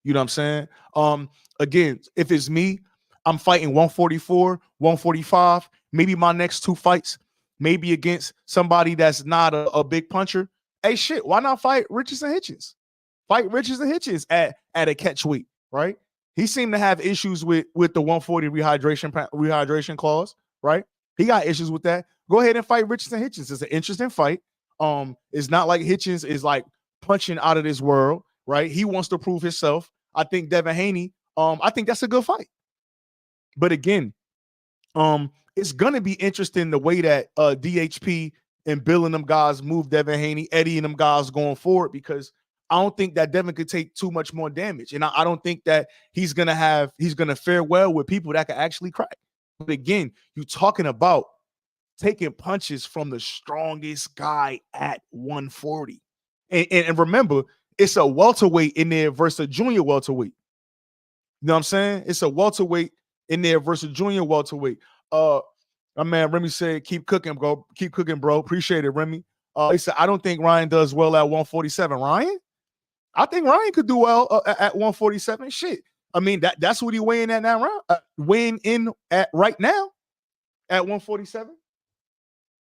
You know what I'm saying? Again, if it's me, I'm fighting 144, 145. Maybe my next two fights, maybe against somebody that's not a big puncher. Hey, shit, why not fight Richardson Hitchens? Fight Richardson Hitchens at a catch weight, right? He seemed to have issues with the 140 rehydration clause, right? He got issues with that. Go ahead and fight Richardson Hitchens. It's an interesting fight. It's not like Hitchens is like punching out of this world, right? He wants to prove himself. I think Devin Haney, I think that's a good fight. But again, it's gonna be interesting the way that DHP and Bill and them guys move Devin Haney, Eddie and them guys going forward, because I don't think that Devin could take too much more damage. And I don't think that he's gonna fare well with people that can actually crack. But again, you're talking about taking punches from the strongest guy at 140. And remember, it's a welterweight in there versus a junior welterweight. You know what I'm saying? It's a welterweight in there versus junior welterweight. My man Remy said, keep cooking, bro. Keep cooking, bro. Appreciate it, Remy. He said, I don't think Ryan does well at 147. Ryan? I think Ryan could do well at 147. Shit. I mean, that's what he weighing at now, weighing in at right now at 147.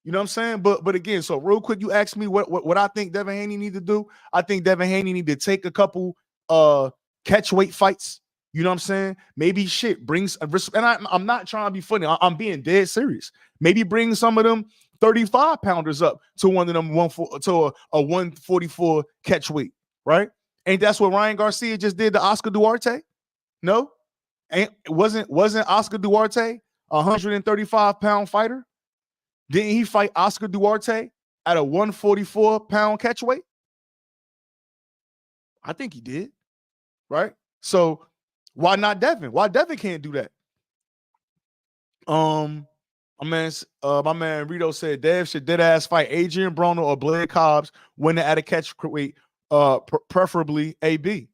You know what I'm saying? But again, so real quick, you asked me what I think Devin Haney need to do. I think Devin Haney need to take a couple catch weight fights. You know what I'm saying? Maybe shit brings and I'm not trying to be funny. I'm being dead serious. Maybe bring some of them 35 pounders up to one of them to a 144 catch weight, right? Ain't that's what Ryan Garcia just did to Oscar Duarte? No, wasn't Oscar Duarte a 135-pound fighter? Didn't he fight Oscar Duarte at a 144-pound catch weight? I think he did, right? So why not Devin? Why Devin can't do that? My man Rito said Dev should dead ass fight Adrian Broner or Blair Cobbs, winner at a catch weight, preferably AB.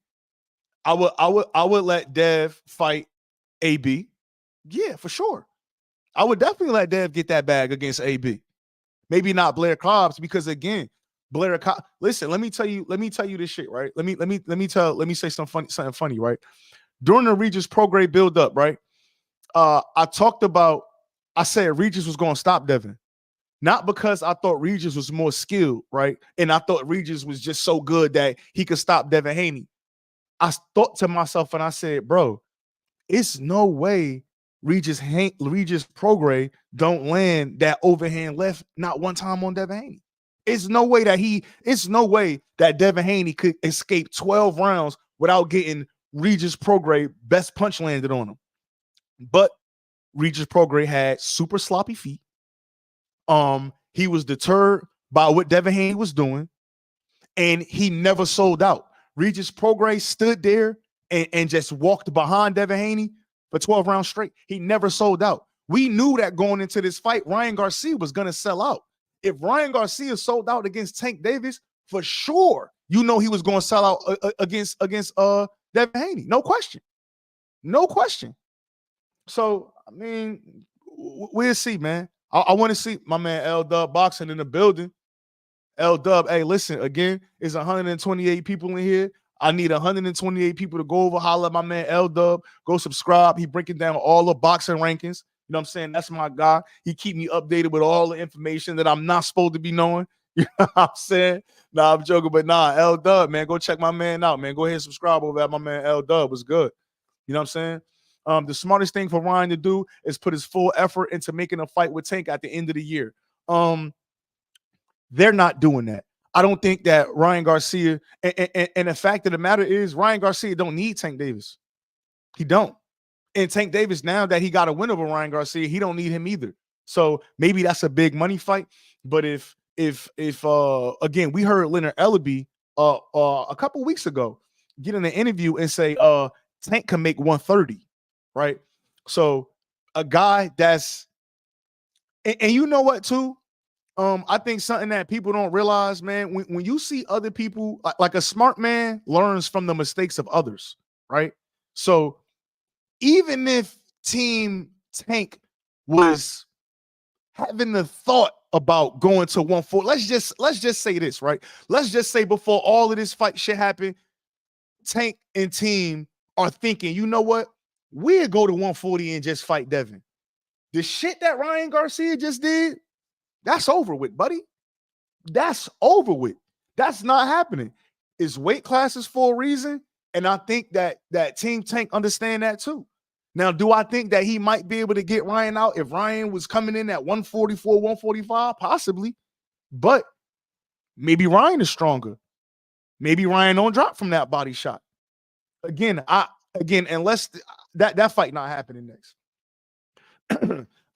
I would let Dev fight AB. Yeah, for sure. I would definitely let Dev get that bag against AB. Maybe not Blair Cobbs, because again, Blair Cobbs. Listen, let me tell you this shit, right? Let me say something funny, right? During the Regis Prograde build up, right? I said Regis was going to stop Devin. Not because I thought Regis was more skilled, right? And I thought Regis was just so good that he could stop Devin Haney. I thought to myself and I said, bro, it's no way Regis Prograde don't land that overhand left not one time on Devin Haney. It's no way that Devin Haney could escape 12 rounds without getting Regis Prograde best punch landed on him. But Regis Prograde had super sloppy feet. He was deterred by what Devin Haney was doing, and he never sold out. Regis Prograde stood there and just walked behind Devin Haney for 12 rounds straight. He never sold out. We knew that going into this fight, Ryan Garcia was going to sell out. If Ryan Garcia sold out against Tank Davis, for sure, he was going to sell out against Devin Haney. No question. No question. So, I mean, we'll see, man. I want to see my man L Dub Boxing in the building. L Dub, hey, listen, again, it's 128 people in here. I need 128 people to go over, holler at my man L Dub. Go subscribe. He breaking down all the boxing rankings. You know what I'm saying? That's my guy. He keep me updated with all the information that I'm not supposed to be knowing. You know what I'm saying? Nah, I'm joking, but nah, L Dub, man, go check my man out, man. Go ahead and subscribe over at my man L Dub. Was good. You know what I'm saying? The smartest thing for Ryan to do is put his full effort into making a fight with Tank at the end of the year. They're not doing that. I don't think that Ryan Garcia, and the fact of the matter is, Ryan Garcia don't need Tank Davis. He don't. And Tank Davis, now that he got a win over Ryan Garcia, he don't need him either. So maybe that's a big money fight. But if again, we heard Leonard Ellaby a couple weeks ago get in an interview and say Tank can make 130, right? So a guy that's and you know what too? I think something that people don't realize, man, when you see other people, like a smart man learns from the mistakes of others, right? So even if Team Tank was having the thought about going to 140, let's just say this, right? Let's just say before all of this fight shit happened, Tank and team are thinking, you know what? We'll go to 140 and just fight Devin. The shit that Ryan Garcia just did, that's over with, buddy. That's over with. That's not happening. It's weight classes for a reason, and I think that Team Tank understand that too. Now, do I think that he might be able to get Ryan out if Ryan was coming in at 144, 145? Possibly. But maybe Ryan is stronger. Maybe Ryan don't drop from that body shot. Again, unless that fight not happening next.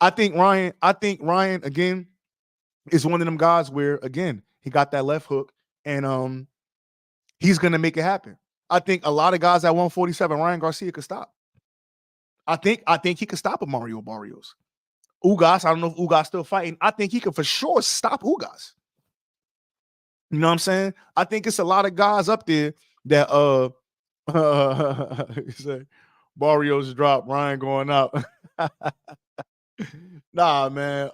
I think Ryan again is one of them guys where, again, he got that left hook and he's gonna make it happen. I think a lot of guys at 147, Ryan Garcia could stop. I think he could stop a Mario Barrios. Ugas, I don't know if Ugas still fighting. I think he could for sure stop Ugas. You know what I'm saying? I think it's a lot of guys up there that he said Barrios drop, Ryan going out. Nah, man.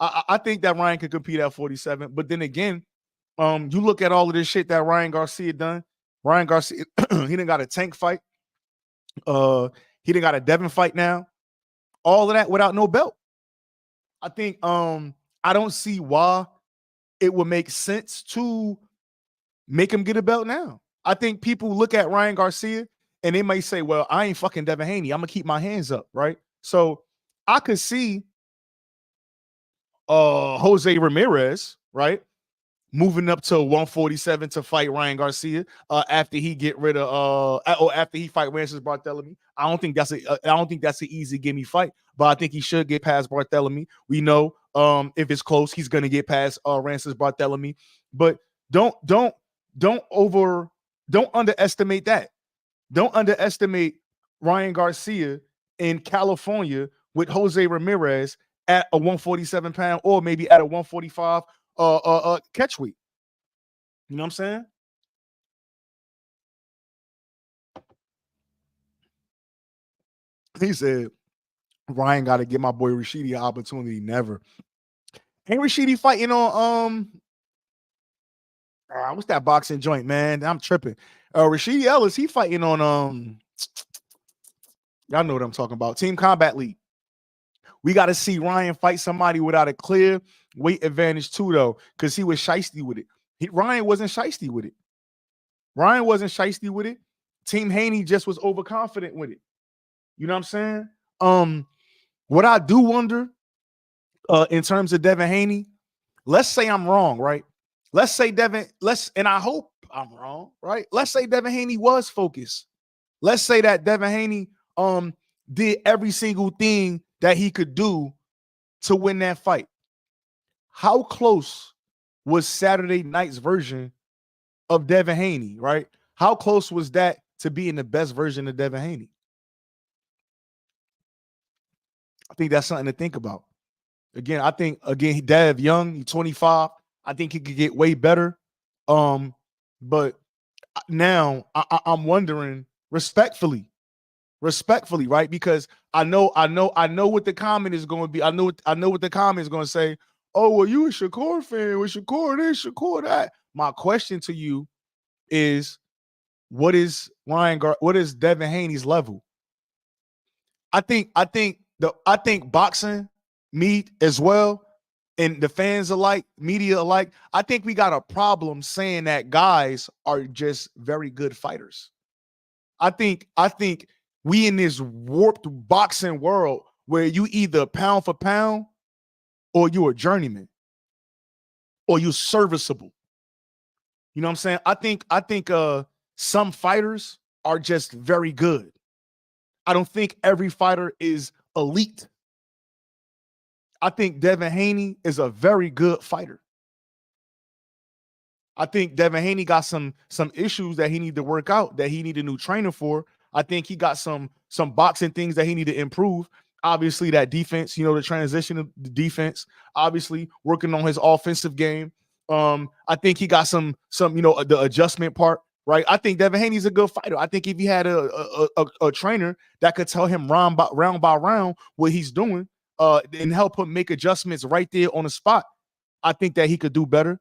I think that Ryan could compete at 47, but then again, you look at all of this shit that Ryan Garcia done. Ryan Garcia, he didn't got a tank fight. He didn't got a Devin fight now. All of that without no belt. I think I don't see why it would make sense to make him get a belt now. I think people look at Ryan Garcia and they may say, well, I ain't fucking Devin Haney. I'm gonna keep my hands up, right? So I could see Jose Ramirez, right? Moving up to 147 to fight Ryan Garcia after he get rid of after he fight Rances Barthélemy. I don't think that's an easy gimme fight, but I think he should get past Barthélemy. We know if it's close, he's gonna get past Rances Barthélemy. But don't underestimate that. Don't underestimate Ryan Garcia in California with Jose Ramirez at a 147 pound or maybe at a 145 catch weight. You know what I'm saying? He said Ryan got to get my boy Rashidi an opportunity. Never. Ain't Rashidi fighting on what's that boxing joint, man? I'm tripping. Rashidi Ellis, he fighting on y'all know what I'm talking about. Team Combat League. We got to see Ryan fight somebody without a clear weight advantage too, though, because he was shiesty with it. Ryan wasn't shiesty with it. Ryan wasn't shiesty with it. Team Haney just was overconfident with it. You know what I'm saying? What I do wonder in terms of Devin Haney, let's say I'm wrong, right? Let's say and I hope I'm wrong, right? Let's say Devin Haney was focused. Let's say that Devin Haney did every single thing that he could do to win that fight. How close was Saturday night's version of Devin Haney, right? How close was that to being the best version of Devin Haney? I think that's something to think about. Again, I think Dev Young, he's 25. I think he could get way better. But now I'm wondering respectfully, right? Because I know what the comment is going to be. I know what the comment is going to say. Oh, well, you a Shakur fan with Shakur this, Shakur that. My question to you is, what is Devin Haney's level? I think boxing, meat as well, and the fans alike, media alike, I think we got a problem saying that guys are just very good fighters. I think we in this warped boxing world where you either pound for pound or you're a journeyman or you're serviceable. You know what I'm saying? I think some fighters are just very good. I don't think every fighter is elite. I think Devin Haney is a very good fighter. I think Devin Haney got some issues that he need to work out, that he need a new trainer for. I think he got some boxing things that he need to improve. Obviously, that defense, the transition of the defense, obviously working on his offensive game. I think he got some the adjustment part, right? I think Devin Haney's a good fighter. I think if he had a trainer that could tell him round by round what he's doing, and help him make adjustments right there on the spot, I think that he could do better.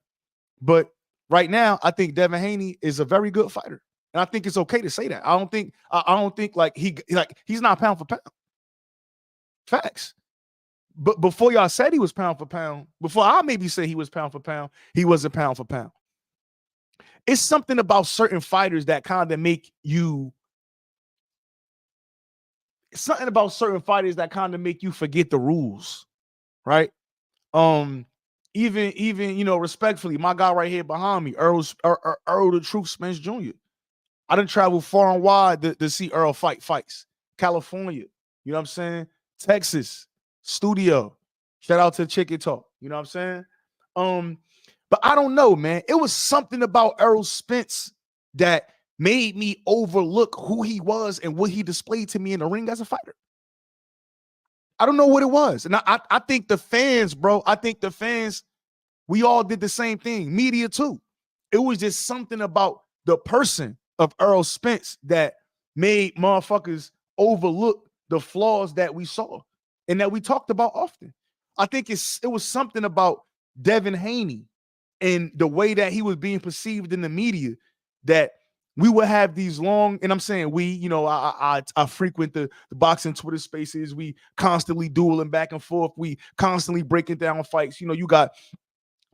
But right now, I think Devin Haney is a very good fighter, and I think it's okay to say that. I don't think he's not pound for pound. Facts. But before y'all said he was pound for pound, before I maybe say he was pound for pound, he wasn't pound for pound. It's something about certain fighters that kind of make you. Something about certain fighters that kind of make you forget the rules, right? Even respectfully, my guy right here behind me, Earl the Truth Spence Jr. I done traveled far and wide to see Earl fights. California, you know what I'm saying? Texas, studio. Shout out to Chicken Talk. You know what I'm saying? But I don't know, man. It was something about Earl Spence that made me overlook who he was and what he displayed to me in the ring as a fighter. I don't know what it was. And I think the fans, bro, We all did the same thing. Media too. It was just something about the person of Earl Spence that made motherfuckers overlook the flaws that we saw and that we talked about often. I think it was something about Devin Haney and the way that he was being perceived in the media that we would have these long, and I'm saying we, you know, I frequent the boxing Twitter spaces. We constantly dueling back and forth. We constantly breaking down fights. You know, you got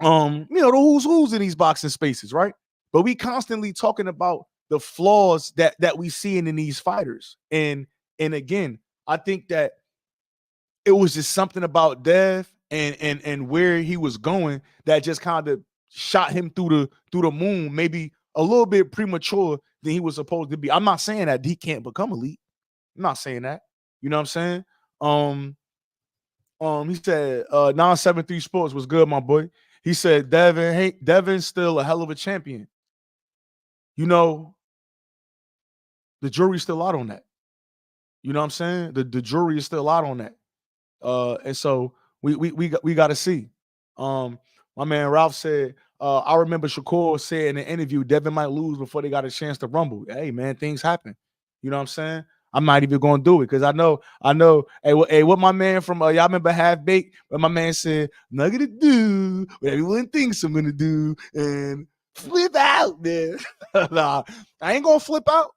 you know, the who's in these boxing spaces, right? But we constantly talking about the flaws that we seeing in these fighters. And again, I think that it was just something about Dev and where he was going that just kind of shot him through the moon, maybe a little bit premature than he was supposed to be. I'm not saying that he can't become elite. I'm not saying that. You know what I'm saying? He said 973 Sports was good, my boy. He said Devin's still a hell of a champion. You know, the jury's still out on that. You know what I'm saying? The jury is still out on that. And so we got to see. My man Ralph said, I remember Shakur said in an interview, Devin might lose before they got a chance to rumble. Hey man, things happen. You know what I'm saying? I'm not even going to do it because I know. Hey, what my man from y'all remember Half Baked? But my man said, I'm not gonna do what everyone thinks I'm gonna do and flip out, man. Nah, I ain't gonna flip out.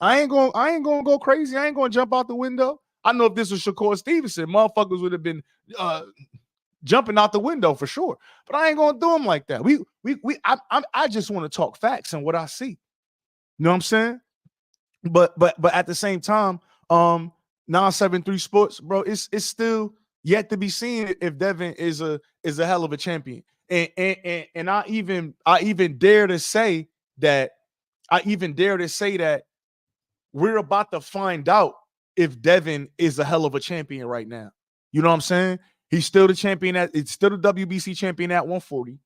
I ain't gonna go crazy. I ain't gonna jump out the window. I know if this was Shakur Stevenson, motherfuckers would have been jumping out the window for sure. But I ain't gonna do them like that. I just want to talk facts and what I see. You know what I'm saying? But at the same time, 973 Sports, bro, it's still yet to be seen if Devin is a hell of a champion. And I even dare to say that we're about to find out if Devin is a hell of a champion right now. You know what I'm saying? He's still the champion it's still the WBC champion at 140.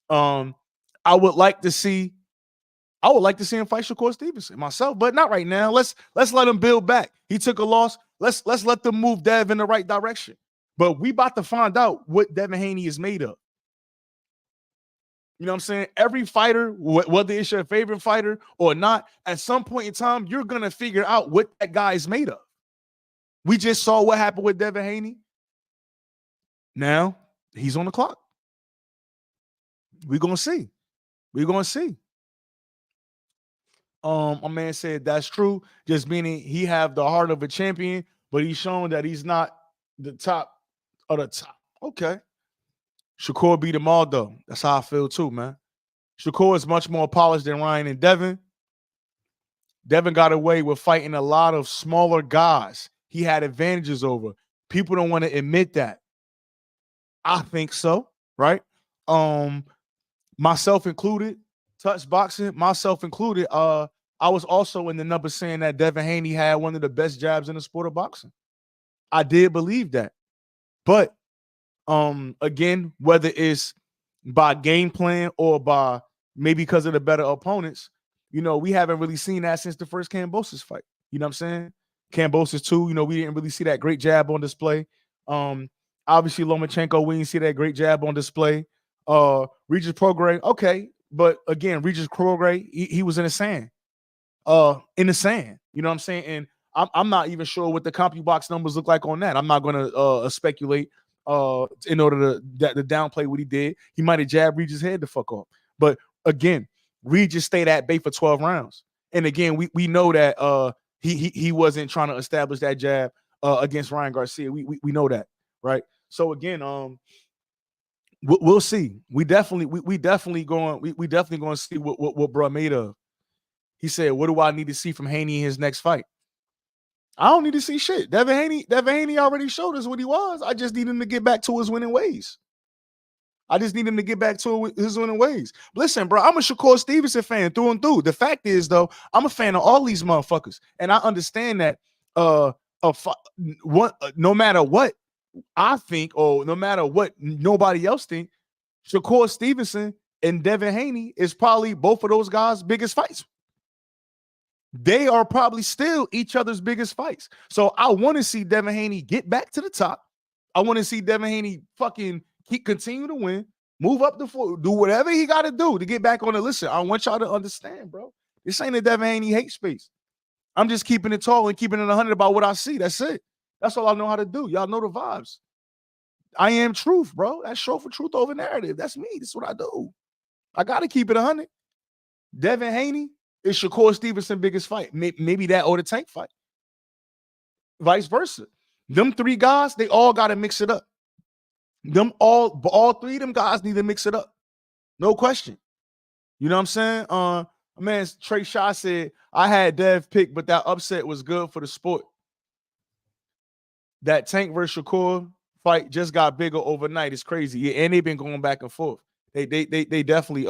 I would like to see him fight Shakur Stevenson myself, but not right now. Let's let him build back. He took a loss. Let's let them move Dev in the right direction. But we about to find out what Devin Haney is made of. You know what I'm saying? Every fighter, whether it's your favorite fighter or not, at some point in time, you're going to figure out what that guy is made of. We just saw what happened with Devin Haney. Now, he's on the clock. We're going to see. My man said that's true, just meaning he have the heart of a champion, but he's shown that he's not the top of the top. Okay. Shakur beat him all, though. That's how I feel, too, man. Shakur is much more polished than Ryan and Devin. Devin got away with fighting a lot of smaller guys. He had advantages over. People don't want to admit that. I think so, right? Myself included, touch boxing, myself included, I was also in the numbers saying that Devin Haney had one of the best jabs in the sport of boxing. I did believe that. But again, whether it's by game plan or by maybe because of the better opponents, you know, we haven't really seen that since the first Kambosos fight. You know what I'm saying? Kambosos too, you know, we didn't really see that great jab on display. Obviously Lomachenko, we didn't see that great jab on display. Regis Prograis, okay, but again, Regis Prograis, he was in the sand. You know what I'm saying? And I'm not even sure what the CompuBox numbers look like on that. I'm not gonna speculate in order to downplay what he did. He might have jabbed Regis' head the fuck off. But again, Regis stayed at bay for 12 rounds. And again, we know that he wasn't trying to establish that jab against Ryan Garcia. We know that, right? So again, we'll see. We definitely going to see what bro made of. He said, "What do I need to see from Haney in his next fight?" I don't need to see shit. Devin Haney already showed us what he was. I just need him to get back to his winning ways. Listen, bro, I'm a Shakur Stevenson fan through and through. The fact is, though, I'm a fan of all these motherfuckers, and I understand that no matter what I think, or no matter what nobody else think, Shakur Stevenson and Devin Haney is probably both of those guys' biggest fights. They are probably still each other's biggest fights. So I want to see Devin Haney get back to the top. I want to see Devin Haney fucking continue to win. Move up the floor. Do whatever he got to do to get back on the list. I want y'all to understand, bro. This ain't a Devin Haney hate space. I'm just keeping it tall and keeping it 100 about what I see. That's it. That's all I know how to do. Y'all know the vibes. I am truth, bro. That's show for truth over narrative. That's me. That's what I do. I got to keep it 100. Devin Haney is Shakur Stevenson's biggest fight. Maybe that or the Tank fight. Vice versa. Them three guys, they all got to mix it up. All three of them guys need to mix it up. No question. You know what I'm saying? Man, Trey Shaw said, I had Dev pick, but that upset was good for the sport. That Tank versus Shakur fight just got bigger overnight. It's crazy. Yeah, and they've been going back and forth. They definitely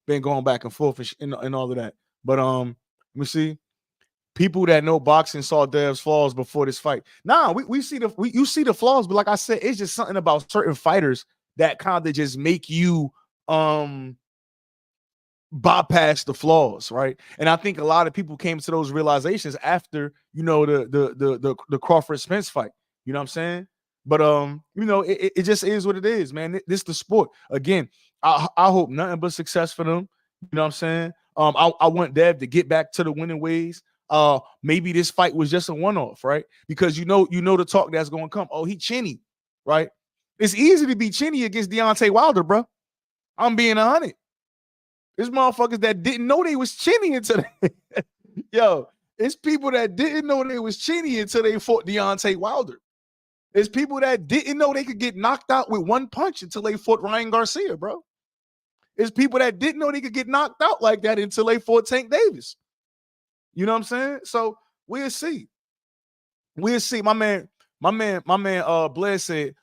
been going back and forth and all of that. But let me see. People that know boxing saw Dev's flaws before this fight. Nah, you see the flaws, but like I said, it's just something about certain fighters that kind of just make you bypass the flaws, right? And I think a lot of people came to those realizations after, you know, the Crawford Spence fight. You know what I'm saying? But you know, it just is what it is, man. This is the sport. Again, I hope nothing but success for them. You know what I'm saying? I want Dev to get back to the winning ways. Maybe this fight was just a one-off, right? Because you know the talk that's going to come. Oh, he chinny, right? It's easy to be chinny against Deontay Wilder, bro. I'm being 100. There's motherfuckers that didn't know they was chinny until yo, it's people that didn't know they was chinny until they fought Deontay Wilder. There's people that didn't know they could get knocked out with one punch until they fought Ryan Garcia, bro. There's people that didn't know they could get knocked out like that until they fought Tank Davis. You know what I'm saying? So we'll see. We'll see. My man, Blair said,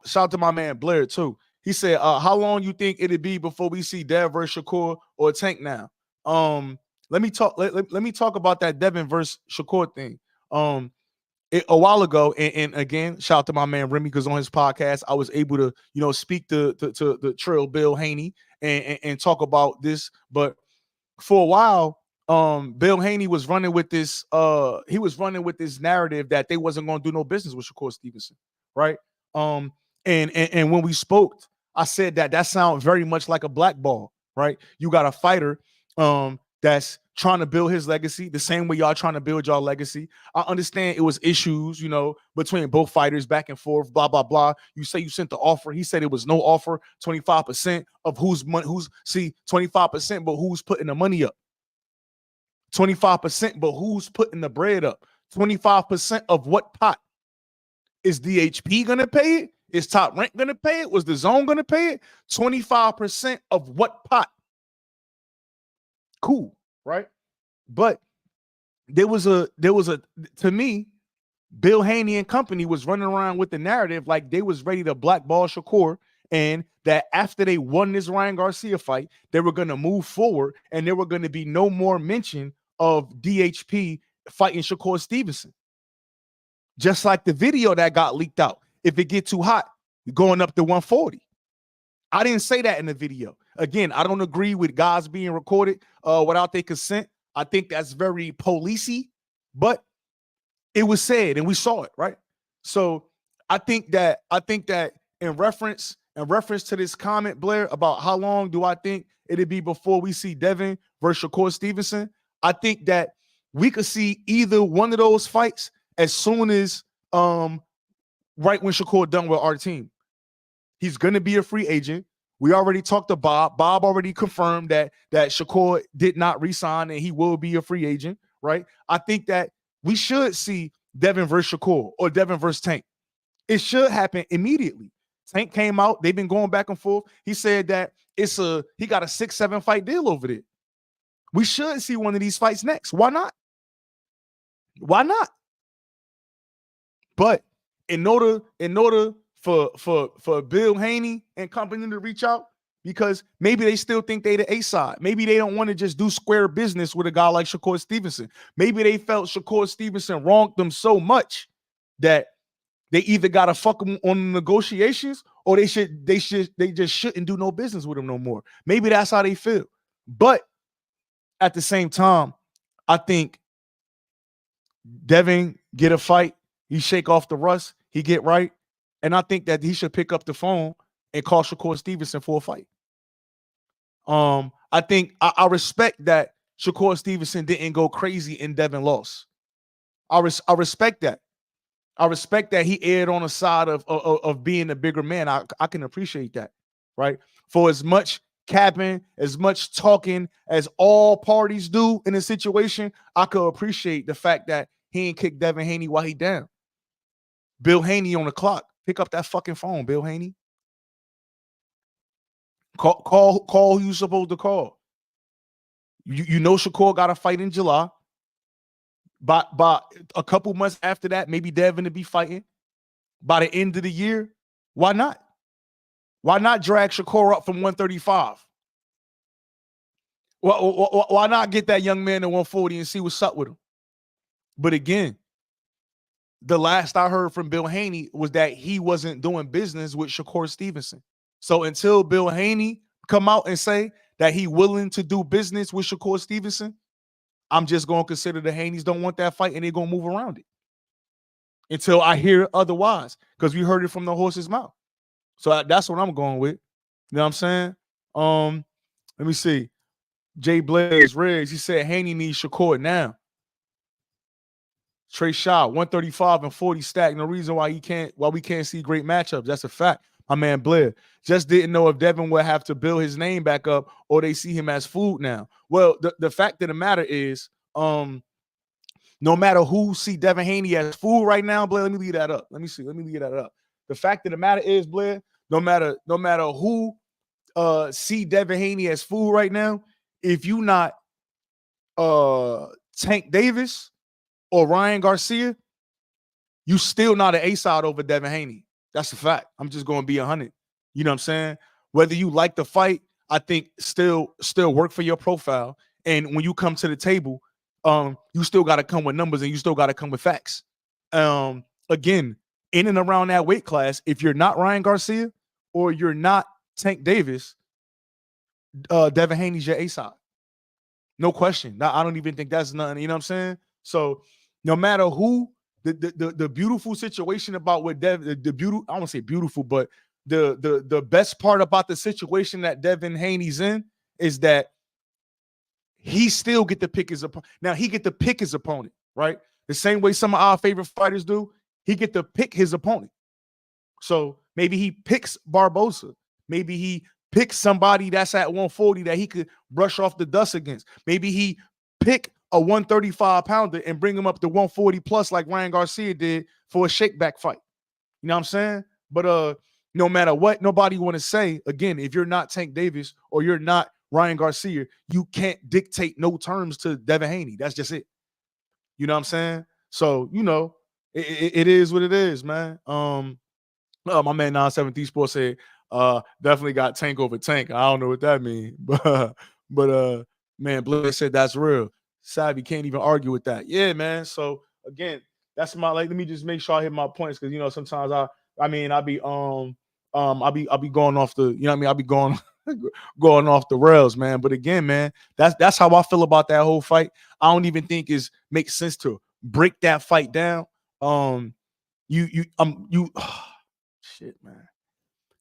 shout out to my man Blair too. He said, how long you think it'd be before we see Dev versus Shakur or Tank now? Let me talk about that Devin versus Shakur thing. A while ago, and again, shout out to my man Remy, because on his podcast, I was able to, you know, speak to the Trill Bill Haney and talk about this. But for a while, Bill Haney was running with this, narrative that they wasn't going to do no business with Shakur Stevenson, right? And when we spoke, I said that sounds very much like a blackball, right? You got a fighter that's trying to build his legacy the same way y'all trying to build y'all legacy. I understand it was issues, you know, between both fighters back and forth, blah, blah, blah. You say you sent the offer. He said it was no offer, 25% of 25%, but who's putting the money up? 25%, but who's putting the bread up? 25% of what pot? Is DHP going to pay it? Is Top Rank going to pay it? Was the Zone going to pay it? 25% of what pot? Cool, right? But there was a to me, Bill Haney and company was running around with the narrative like they was ready to blackball Shakur, and that after they won this Ryan Garcia fight, they were going to move forward and there were going to be no more mention of DHP fighting Shakur Stevenson. Just like the video that got leaked out. If it get too hot, going up to 140. I didn't say that in the video. Again, I don't agree with guys being recorded without their consent. I think that's very policey, but it was said and we saw it, right? So I think that in reference to this comment, Blair, about how long do I think it'd be before we see Devin versus Shakur Stevenson, I think that we could see either one of those fights as soon as right when Shakur done with our team. He's going to be a free agent. We already talked to Bob. Bob already confirmed that Shakur did not resign and he will be a free agent, right? I think that we should see Devin versus Shakur or Devin versus Tank. It should happen immediately. Tank came out. They've been going back and forth. He said that he got a 6-7 fight deal over there. We should see one of these fights next. Why not? Why not? But in order for Bill Haney and company to reach out, because maybe they still think they the A side. Maybe they don't want to just do square business with a guy like Shakur Stevenson. Maybe they felt Shakur Stevenson wronged them so much that they either gotta fuck him on the negotiations or they just shouldn't do no business with him no more. Maybe that's how they feel. But at the same time, I think Devin get a fight, he shake off the rust, he get right. And I think that he should pick up the phone and call Shakur Stevenson for a fight. I think I respect that Shakur Stevenson didn't go crazy and Devin lost. I respect that. I respect that he aired on the side of being a bigger man. I can appreciate that, right? For as much capping, as much talking as all parties do in a situation, I could appreciate the fact that he ain't kicked Devin Haney while he down. Bill Haney on the clock. Pick up that fucking phone, Bill Haney. Call who you supposed to call. You know Shakur got a fight in July. By a couple months after that, maybe Devin to be fighting. By the end of the year, why not? Why not drag Shakur up from 135? Why not get that young man to 140 and see what's up with him? But again, the last I heard from Bill Haney was that he wasn't doing business with Shakur Stevenson. So until Bill Haney come out and say that he willing to do business with Shakur Stevenson, I'm just going to consider the Haneys don't want that fight and they're going to move around it until I hear otherwise, because we heard it from the horse's mouth. So that's what I'm going with. You know what I'm saying? Let me see. Jay Blaze Riggs, he said Haney needs Shakur now. Trey Shaw, 135 and 40 stack. No reason why we can't see great matchups. That's a fact. My man Blair just didn't know if Devin would have to build his name back up or they see him as food now. Well, the fact of the matter is, no matter who see Devin Haney as food right now, Blair, let me leave that up. Let me leave that up. The fact of the matter is, Blair, no matter who see Devin Haney as food right now, if you not Tank Davis or Ryan Garcia, you still not an A-side over Devin Haney. That's a fact. I'm just going to be 100. You know what I'm saying? Whether you like the fight, I think still work for your profile. And when you come to the table, you still got to come with numbers and you still got to come with facts. Again, in and around that weight class, if you're not Ryan Garcia or you're not Tank Davis, Devin Haney's your A-side. No question. I don't even think that's nothing. You know what I'm saying? So no matter who, the beautiful situation about what I don't want to say beautiful, but the best part about the situation that Devin Haney's in is that he still get to pick his opponent. Now he get to pick his opponent, right? The same way some of our favorite fighters do. He get to pick his opponent. So maybe he picks Barbosa. Maybe he picks somebody that's at 140 that he could brush off the dust against. Maybe he pick a 135 pounder and bring him up to 140 plus like Ryan Garcia did for a shakeback fight. You know what I'm saying? But no matter what nobody want to say, again, if you're not Tank Davis or you're not Ryan Garcia, you can't dictate no terms to Devin Haney. That's just it. You know what I'm saying? So, you know, it is what it is, man. My man 973 Sports said, definitely got Tank over Tank. I don't know what that means, but man, Blair said that's real. Savvy can't even argue with that. Yeah, man. So again, that's my let me just make sure I hit my points, because you know sometimes I'll be going off the, you know what I mean, I'll be going going off the rails, man. But again, man, that's how I feel about that whole fight. I don't even think it makes sense to break that fight down. Shit, man.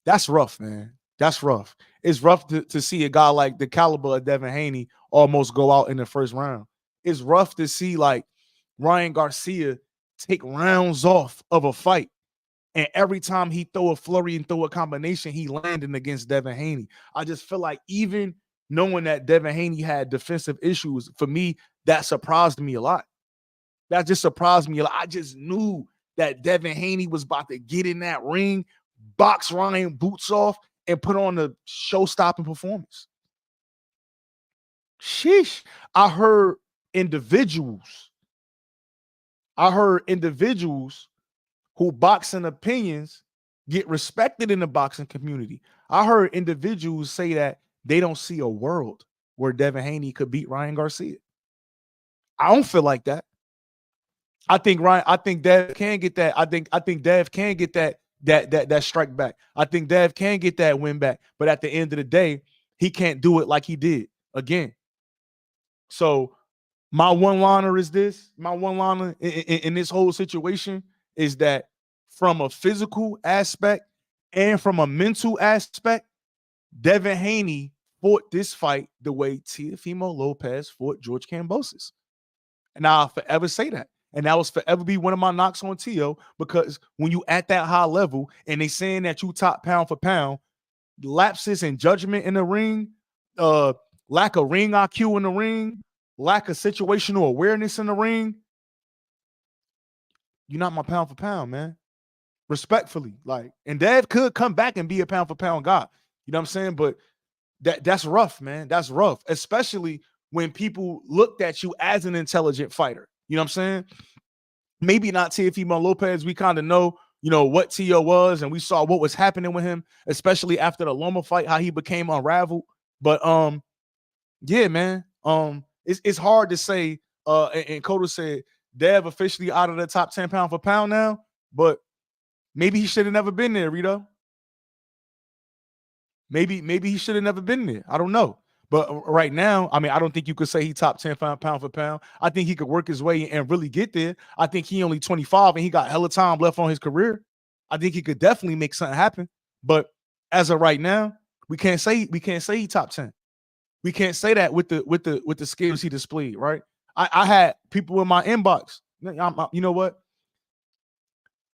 That's rough, man. That's rough. It's rough to see a guy like the caliber of Devin Haney almost go out in the first round. It's rough to see like Ryan Garcia take rounds off of a fight. And every time he throw a flurry and throw a combination, he landing against Devin Haney. I just feel like even knowing that Devin Haney had defensive issues, for me, that surprised me a lot. That just surprised me a lot. I just knew that Devin Haney was about to get in that ring, box Ryan boots off, and put on a show-stopping performance. Sheesh. I heard individuals who boxing opinions get respected in the boxing community. I heard individuals say that they don't see a world where Devin Haney could beat Ryan Garcia. I don't feel like that. I think Dev can get that. I think Dev can get that strike back. I think Dev can get that win back. But at the end of the day, he can't do it like he did again. So my one-liner is this. My one-liner in this whole situation is that from a physical aspect And from a mental aspect, Devin Haney fought this fight the way Teofimo Lopez fought George Kambosos. And I'll forever say that. And that will forever be one of my knocks on Tio, because when you at that high level and they saying that you top pound for pound, lapses in judgment in the ring, lack of ring IQ in the ring, lack of situational awareness in the ring, you're not my pound for pound, man. Respectfully. Like, and Dev could come back and be a pound for pound guy. You know what I'm saying? But that's rough, man. That's rough, especially when people looked at you as an intelligent fighter. You know what I'm saying? Maybe not Teofimo Lopez. We kind of know, what Tio was, and we saw what was happening with him, especially after the Loma fight, how he became unraveled. But yeah, man. It's hard to say. And Cotto said Dev officially out of the top 10 pound for pound now, but maybe he should have never been there, Rito. Maybe he should have never been there. I don't know. But right now, I mean, I don't think you could say he top 10 pound for pound. I think he could work his way and really get there. I think he only 25 and he got hella time left on his career. I think he could definitely make something happen. But as of right now, we can't say he top 10. We can't say that with the skills he displayed, right? I had people in my inbox. You know what?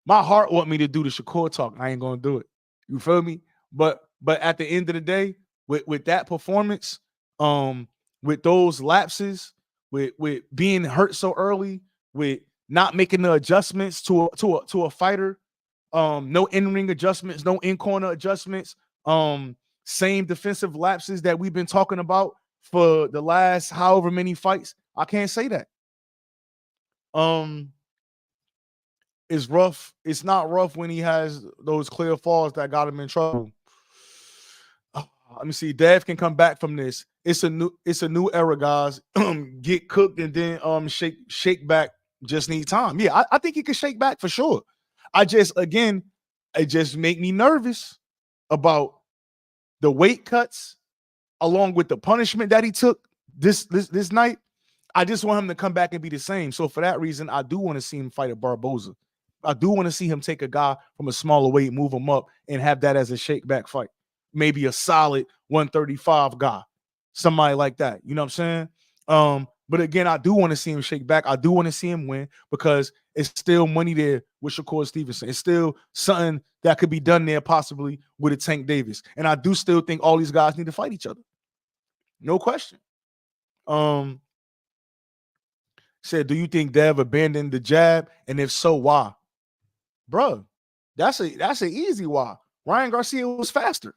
My heart want me to do the Shakur talk. I ain't gonna do it. You feel me? But at the end of the day, with that performance, with those lapses, with being hurt so early, with not making the adjustments to a fighter, no in-ring adjustments, no in-corner adjustments, same defensive lapses that we've been talking about for the last however many fights. I can't say that. It's rough. It's not rough when he has those clear falls that got him in trouble. Let me see. Dev can come back from this. It's a new era, guys. Get cooked and then shake back. Just need time. Yeah, I think he could shake back for sure. It just make me nervous about the weight cuts, along with the punishment that he took this night. I just want him to come back and be the same. So for that reason, I do want to see him fight a Barboza. I do want to see him take a guy from a smaller weight, move him up, and have that as a shake back fight. Maybe a solid 135 guy, somebody like that. You know what I'm saying? But again, I do want to see him shake back. I do want to see him win, because it's still money there with Shakur Stevenson. It's still something that could be done there possibly with a Tank Davis. And I do still think all these guys need to fight each other. No question. Said, do you think Dev abandoned the jab? And if so, why? Bro, that's an easy why. Ryan Garcia was faster.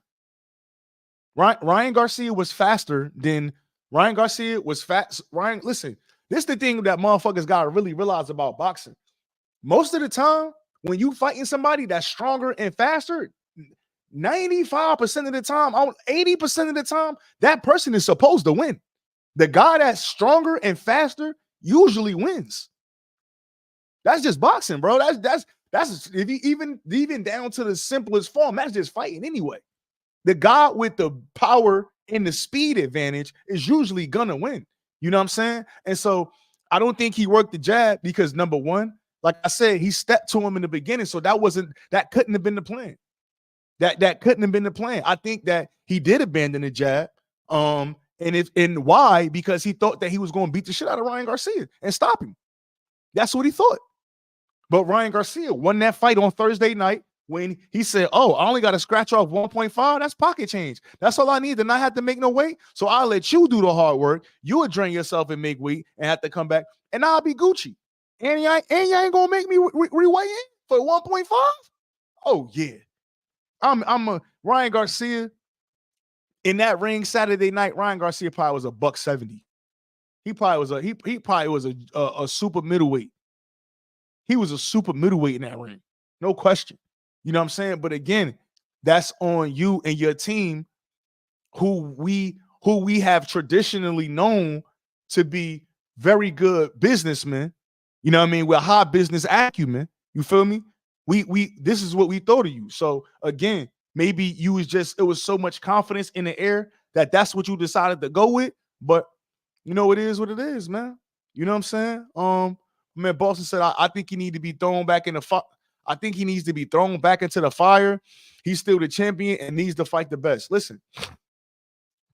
Ryan Garcia was faster than Ryan Garcia was fast. Listen, this is the thing that motherfuckers got to really realize about boxing. Most of the time, when you fighting somebody that's stronger and faster, 95% of the time, 80% of the time, that person is supposed to win. The guy that's stronger and faster usually wins. That's just boxing, bro. That's if you even down to the simplest form, that's just fighting anyway. The guy with the power and the speed advantage is usually gonna win. You know what I'm saying? And so I don't think he worked the jab because, number one, like I said, he stepped to him in the beginning, so that couldn't have been the plan. That couldn't have been the plan. I think that he did abandon the jab. And why? Because he thought that he was going to beat the shit out of Ryan Garcia and stop him. That's what he thought. But Ryan Garcia won that fight on Thursday night when he said, oh, I only got to scratch off 1.5. That's pocket change. That's all I need to not have to make no weight. So I'll let you do the hard work. You'll drain yourself and make weight and have to come back, and I'll be Gucci. And you ain't going to make me re-weigh in for 1.5? Oh, yeah. I'm a Ryan Garcia. In that ring Saturday night, Ryan Garcia probably was $170. He probably was a super middleweight. He was a super middleweight in that ring. No question. You know what I'm saying? But again, that's on you and your team, who we have traditionally known to be very good businessmen. You know what I mean? With high business acumen. You feel me? We this is what we thought of you. So again, maybe it was so much confidence in the air that's what you decided to go with. But you know, it is what it is, man. You know what I'm saying? Man, Boston said, I think you need to be thrown back in the I think he needs to be thrown back into the fire. He's still the champion and needs to fight the best. Listen,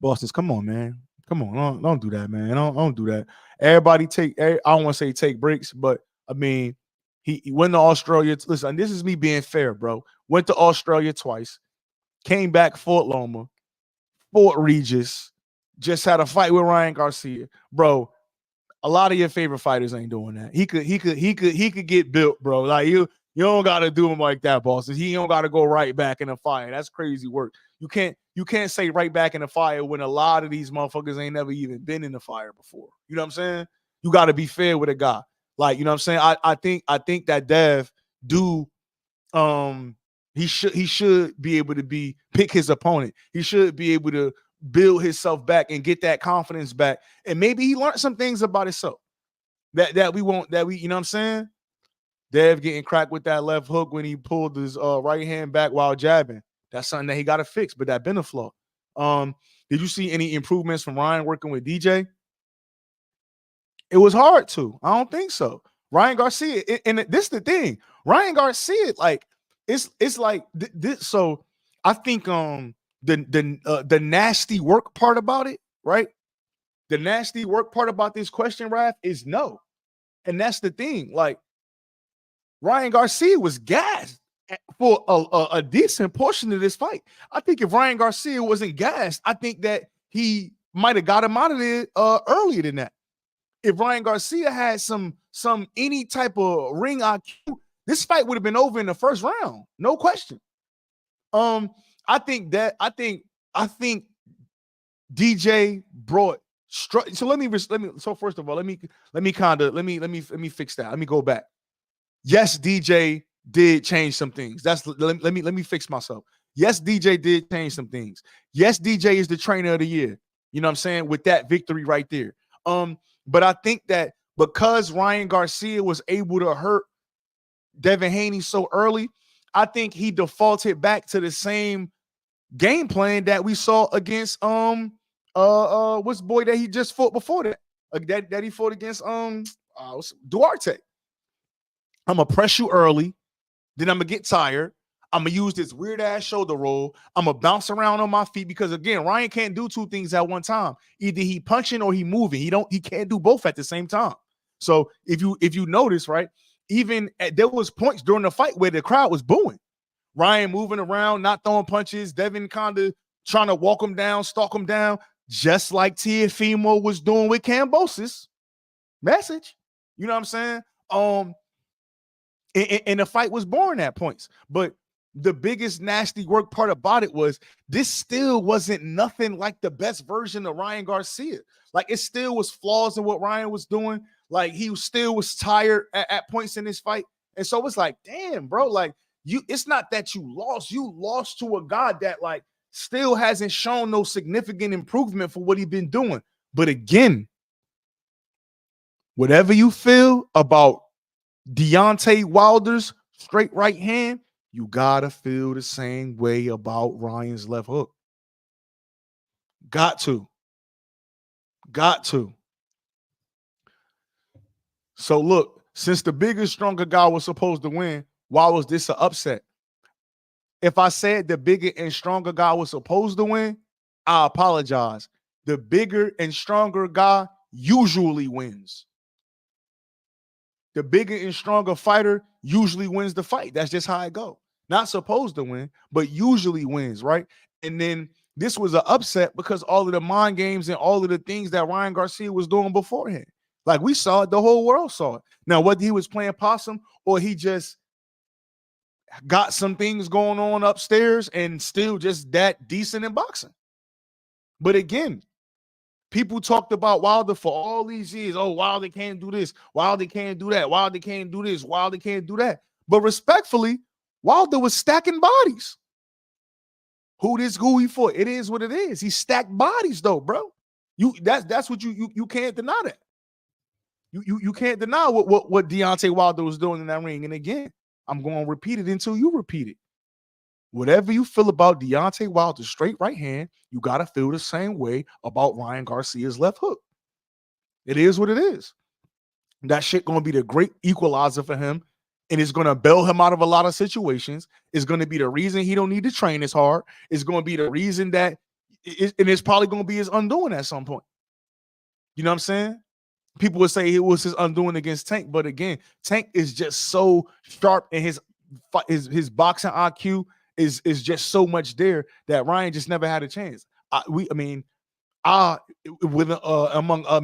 Boston, come on, man. Come on, don't do that, man. Don't do that. Everybody I don't want to say take breaks, but I mean, he went to Australia. Listen, this is me being fair, bro. Went to Australia twice, came back Fort Loma, Fort Regis, just had a fight with Ryan Garcia, bro. A lot of your favorite fighters ain't doing that. He could get built, bro. Like you don't gotta do him like that, Boston. He don't gotta go right back in the fire. That's crazy work. You can't say right back in the fire when a lot of these motherfuckers ain't never even been in the fire before. You know what I'm saying? You got to be fair with a guy. Like, you know what I'm saying? I think that Dev do he should be able to pick his opponent. He should be able to build himself back and get that confidence back. And maybe he learned some things about himself that we you know what I'm saying? Dev getting cracked with that left hook when he pulled his right hand back while jabbing. That's something that he got to fix, but that been a flaw. Did you see any improvements from Ryan working with DJ? It was hard to. I don't think so. Ryan Garcia, and this is the thing. Ryan Garcia, like it's like this. So I think the nasty work part about it, right? The nasty work part about this question, Raph, is no, and that's the thing. Like Ryan Garcia was gassed for a decent portion of this fight. I think if Ryan Garcia wasn't gassed, I think that he might have got him out of there earlier than that. If Ryan Garcia had some any type of ring IQ, this fight would have been over in the first round, no question. I think DJ brought. So let me. So first of all, let me fix that. Let me go back. Yes, DJ did change some things. Let me fix myself. Yes, DJ did change some things. Yes, DJ is the trainer of the year. You know what I'm saying? With that victory right there. But I think that because Ryan Garcia was able to hurt Devin Haney so early, I think he defaulted back to the same game plan that we saw against what's the boy that he just fought before that? That he fought against Duarte. I'm gonna press you early, then I'm gonna get tired. I'm gonna use this weird ass shoulder roll. I'm gonna bounce around on my feet because again, Ryan can't do two things at one time. Either he punching or he moving. He can't do both at the same time. So if you notice, right, there was points during the fight where the crowd was booing. Ryan moving around, not throwing punches. Devin kind of trying to walk him down, stalk him down, just like Teofimo was doing with Kambosos. Message, you know what I'm saying? And the fight was boring at points. But the biggest nasty work part about it was this still wasn't nothing like the best version of Ryan Garcia. Like it still was flaws in what Ryan was doing. Like he still was tired at points in this fight. And so it's like, damn, bro, like it's not that you lost to a guy that like still hasn't shown no significant improvement for what he's been doing. But again, whatever you feel about Deontay Wilder's straight right hand, you gotta feel the same way about Ryan's left hook. Got to. So look, since the bigger, stronger guy was supposed to win, why was this an upset? If I said the bigger and stronger guy was supposed to win, I apologize. The bigger and stronger guy usually wins. The bigger and stronger fighter usually wins the fight. That's just how it goes. Not supposed to win, but usually wins, right? And then this was an upset because all of the mind games and all of the things that Ryan Garcia was doing beforehand. Like we saw it, the whole world saw it. Now, whether he was playing possum or he just got some things going on upstairs and still just that decent in boxing. But again, people talked about Wilder for all these years. Oh, Wilder can't do this. Wilder can't do that. Wilder can't do this. Wilder can't do that. But respectfully, Wilder was stacking bodies. Who he fought? It is what it is. He stacked bodies, though, bro. That's what you can't deny that. You can't deny what Deontay Wilder was doing in that ring. And again, I'm going to repeat it until you repeat it. Whatever you feel about Deontay Wilder's straight right hand, you got to feel the same way about Ryan Garcia's left hook. It is what it is. That shit going to be the great equalizer for him. and it's going to bail him out of a lot of situations. It's going to be the reason he don't need to train as hard. It's going to be the reason that, and it's probably going to be his undoing at some point. You know what I'm saying? People would say it was his undoing against Tank, but again, Tank is just so sharp, and his boxing IQ is just so much there that Ryan just never had a chance. Among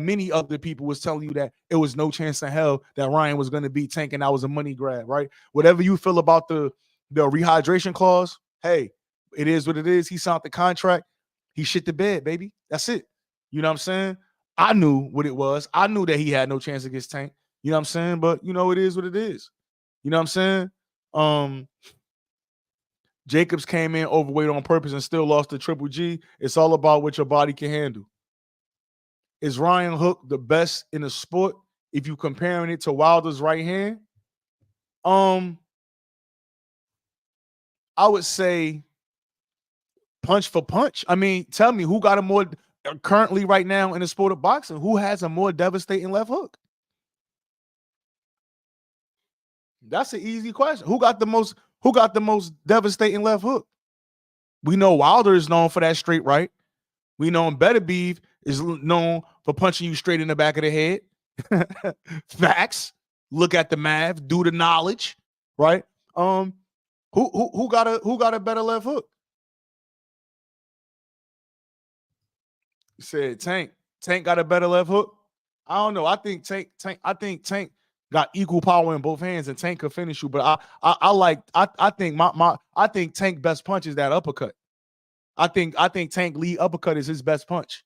many other people was telling you that it was no chance in hell that Ryan was going to beat Tank, and that was a money grab, right? Whatever you feel about the rehydration clause, hey, it is what it is. He signed the contract. He shit the bed, baby. That's it. You know what I'm saying? I knew what it was. I knew that he had no chance against Tank. You know what I'm saying? But it is what it is. You know what I'm saying? Jacobs came in overweight on purpose and still lost to Triple G. It's all about what your body can handle. Is Ryan Hook the best in the sport if you comparing it to Wilder's right hand? I would say punch for punch. I mean, tell me who got a more currently right now in the sport of boxing, who has a more devastating left hook? That's an easy question. Who got the most devastating left hook? We know Wilder is known for that straight right. We know Beterbiev is known for punching you straight in the back of the head. Facts. Look at the math. Do the knowledge. Right. Who got a better left hook? You said Tank. Tank got a better left hook. I don't know. I think Tank got equal power in both hands, and Tank could finish you. But I think Tank best punch is that uppercut. I think Tank lead uppercut is his best punch.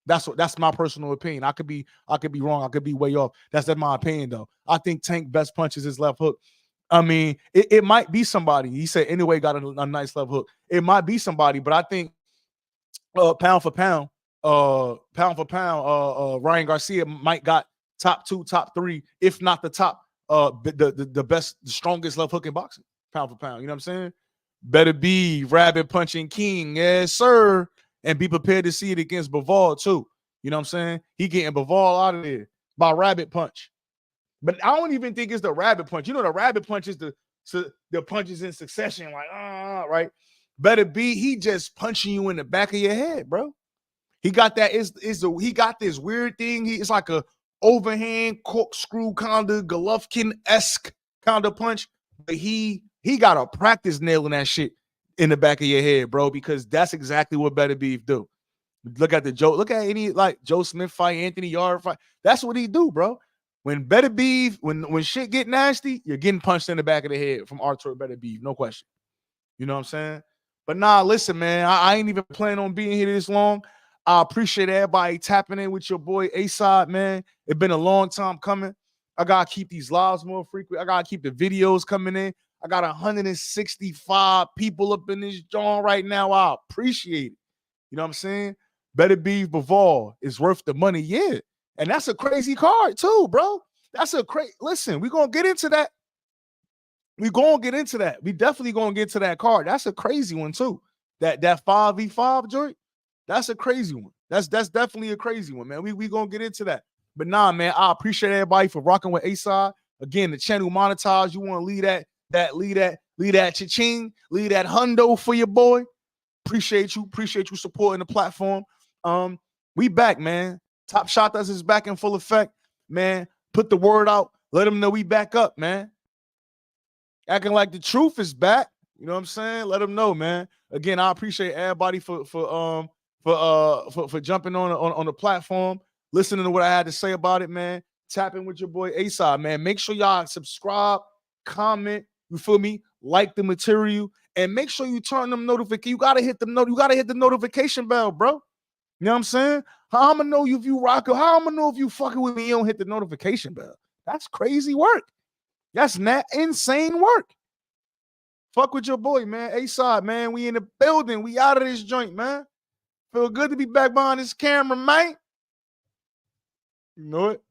That's my personal opinion. I could be wrong. I could be way off. That's my opinion though. I think Tank best punch is his left hook. I mean, it might be somebody. He said anyway got a nice left hook. It might be somebody, but I think pound for pound, Ryan Garcia might got top 2, top 3, if not the top, the best, the strongest left hook in boxing, pound for pound. You know what I'm saying? Better be rabbit punching king, yes sir, and be prepared to see it against Bivol too. You know what I'm saying? He getting Bivol out of there by rabbit punch. But I don't even think it's the rabbit punch. You know, the rabbit punch is the punches in succession, like right. Better be he just punching you in the back of your head, bro. He got that. He got this weird thing. It's like a overhand corkscrew kind of Golovkin-esque kind of punch. But he got to practice nailing that shit in the back of your head, bro, because that's exactly what Better Beef do. Look at any like Joe Smith fight, Anthony Yarde fight. That's what he do, bro. When Better Beef, when shit get nasty, you're getting punched in the back of the head from Artur Better Beef, no question. You know what I'm saying? But nah, listen, man, I ain't even planning on being here this long. I appreciate everybody tapping in with your boy A-Side, man. It's been a long time coming. I gotta keep these lives more frequent. I gotta keep the videos coming in. I got 165 people up in this joint right now. I appreciate it. You know what I'm saying? Better Beef Bivol is worth the money, yeah. And that's a crazy card too, bro. That's a crazy. Listen, we're gonna get into that. We're gonna get into that. We definitely gonna get to that card. That's a crazy one too. That 5v5 joint. That's a crazy one. That's definitely a crazy one, man. We gonna get into that. But nah, man, I appreciate everybody for rocking with A-Side. Again, the channel monetized. You want to leave that cha-ching, leave that hundo for your boy. Appreciate you supporting the platform. We back, man. Top Shot Us is back in full effect, man. Put the word out. Let them know we back up, man. Acting like the truth is back. You know what I'm saying? Let them know, man. Again, I appreciate everybody for jumping on the platform, listening to what I had to say about it, man. Tapping with your boy A-Side, man. Make sure y'all subscribe, comment, you feel me? Like the material, and make sure you turn them notifications. You gotta hit the notification bell, bro. You know what I'm saying? How I'm gonna know if you rock? How I'm gonna know if you fucking with me? You don't hit the notification bell. That's crazy work. That's not insane work. Fuck with your boy, man. A-Side, man. We in the building. We out of this joint, man. Feel good to be back behind this camera, man. You know it.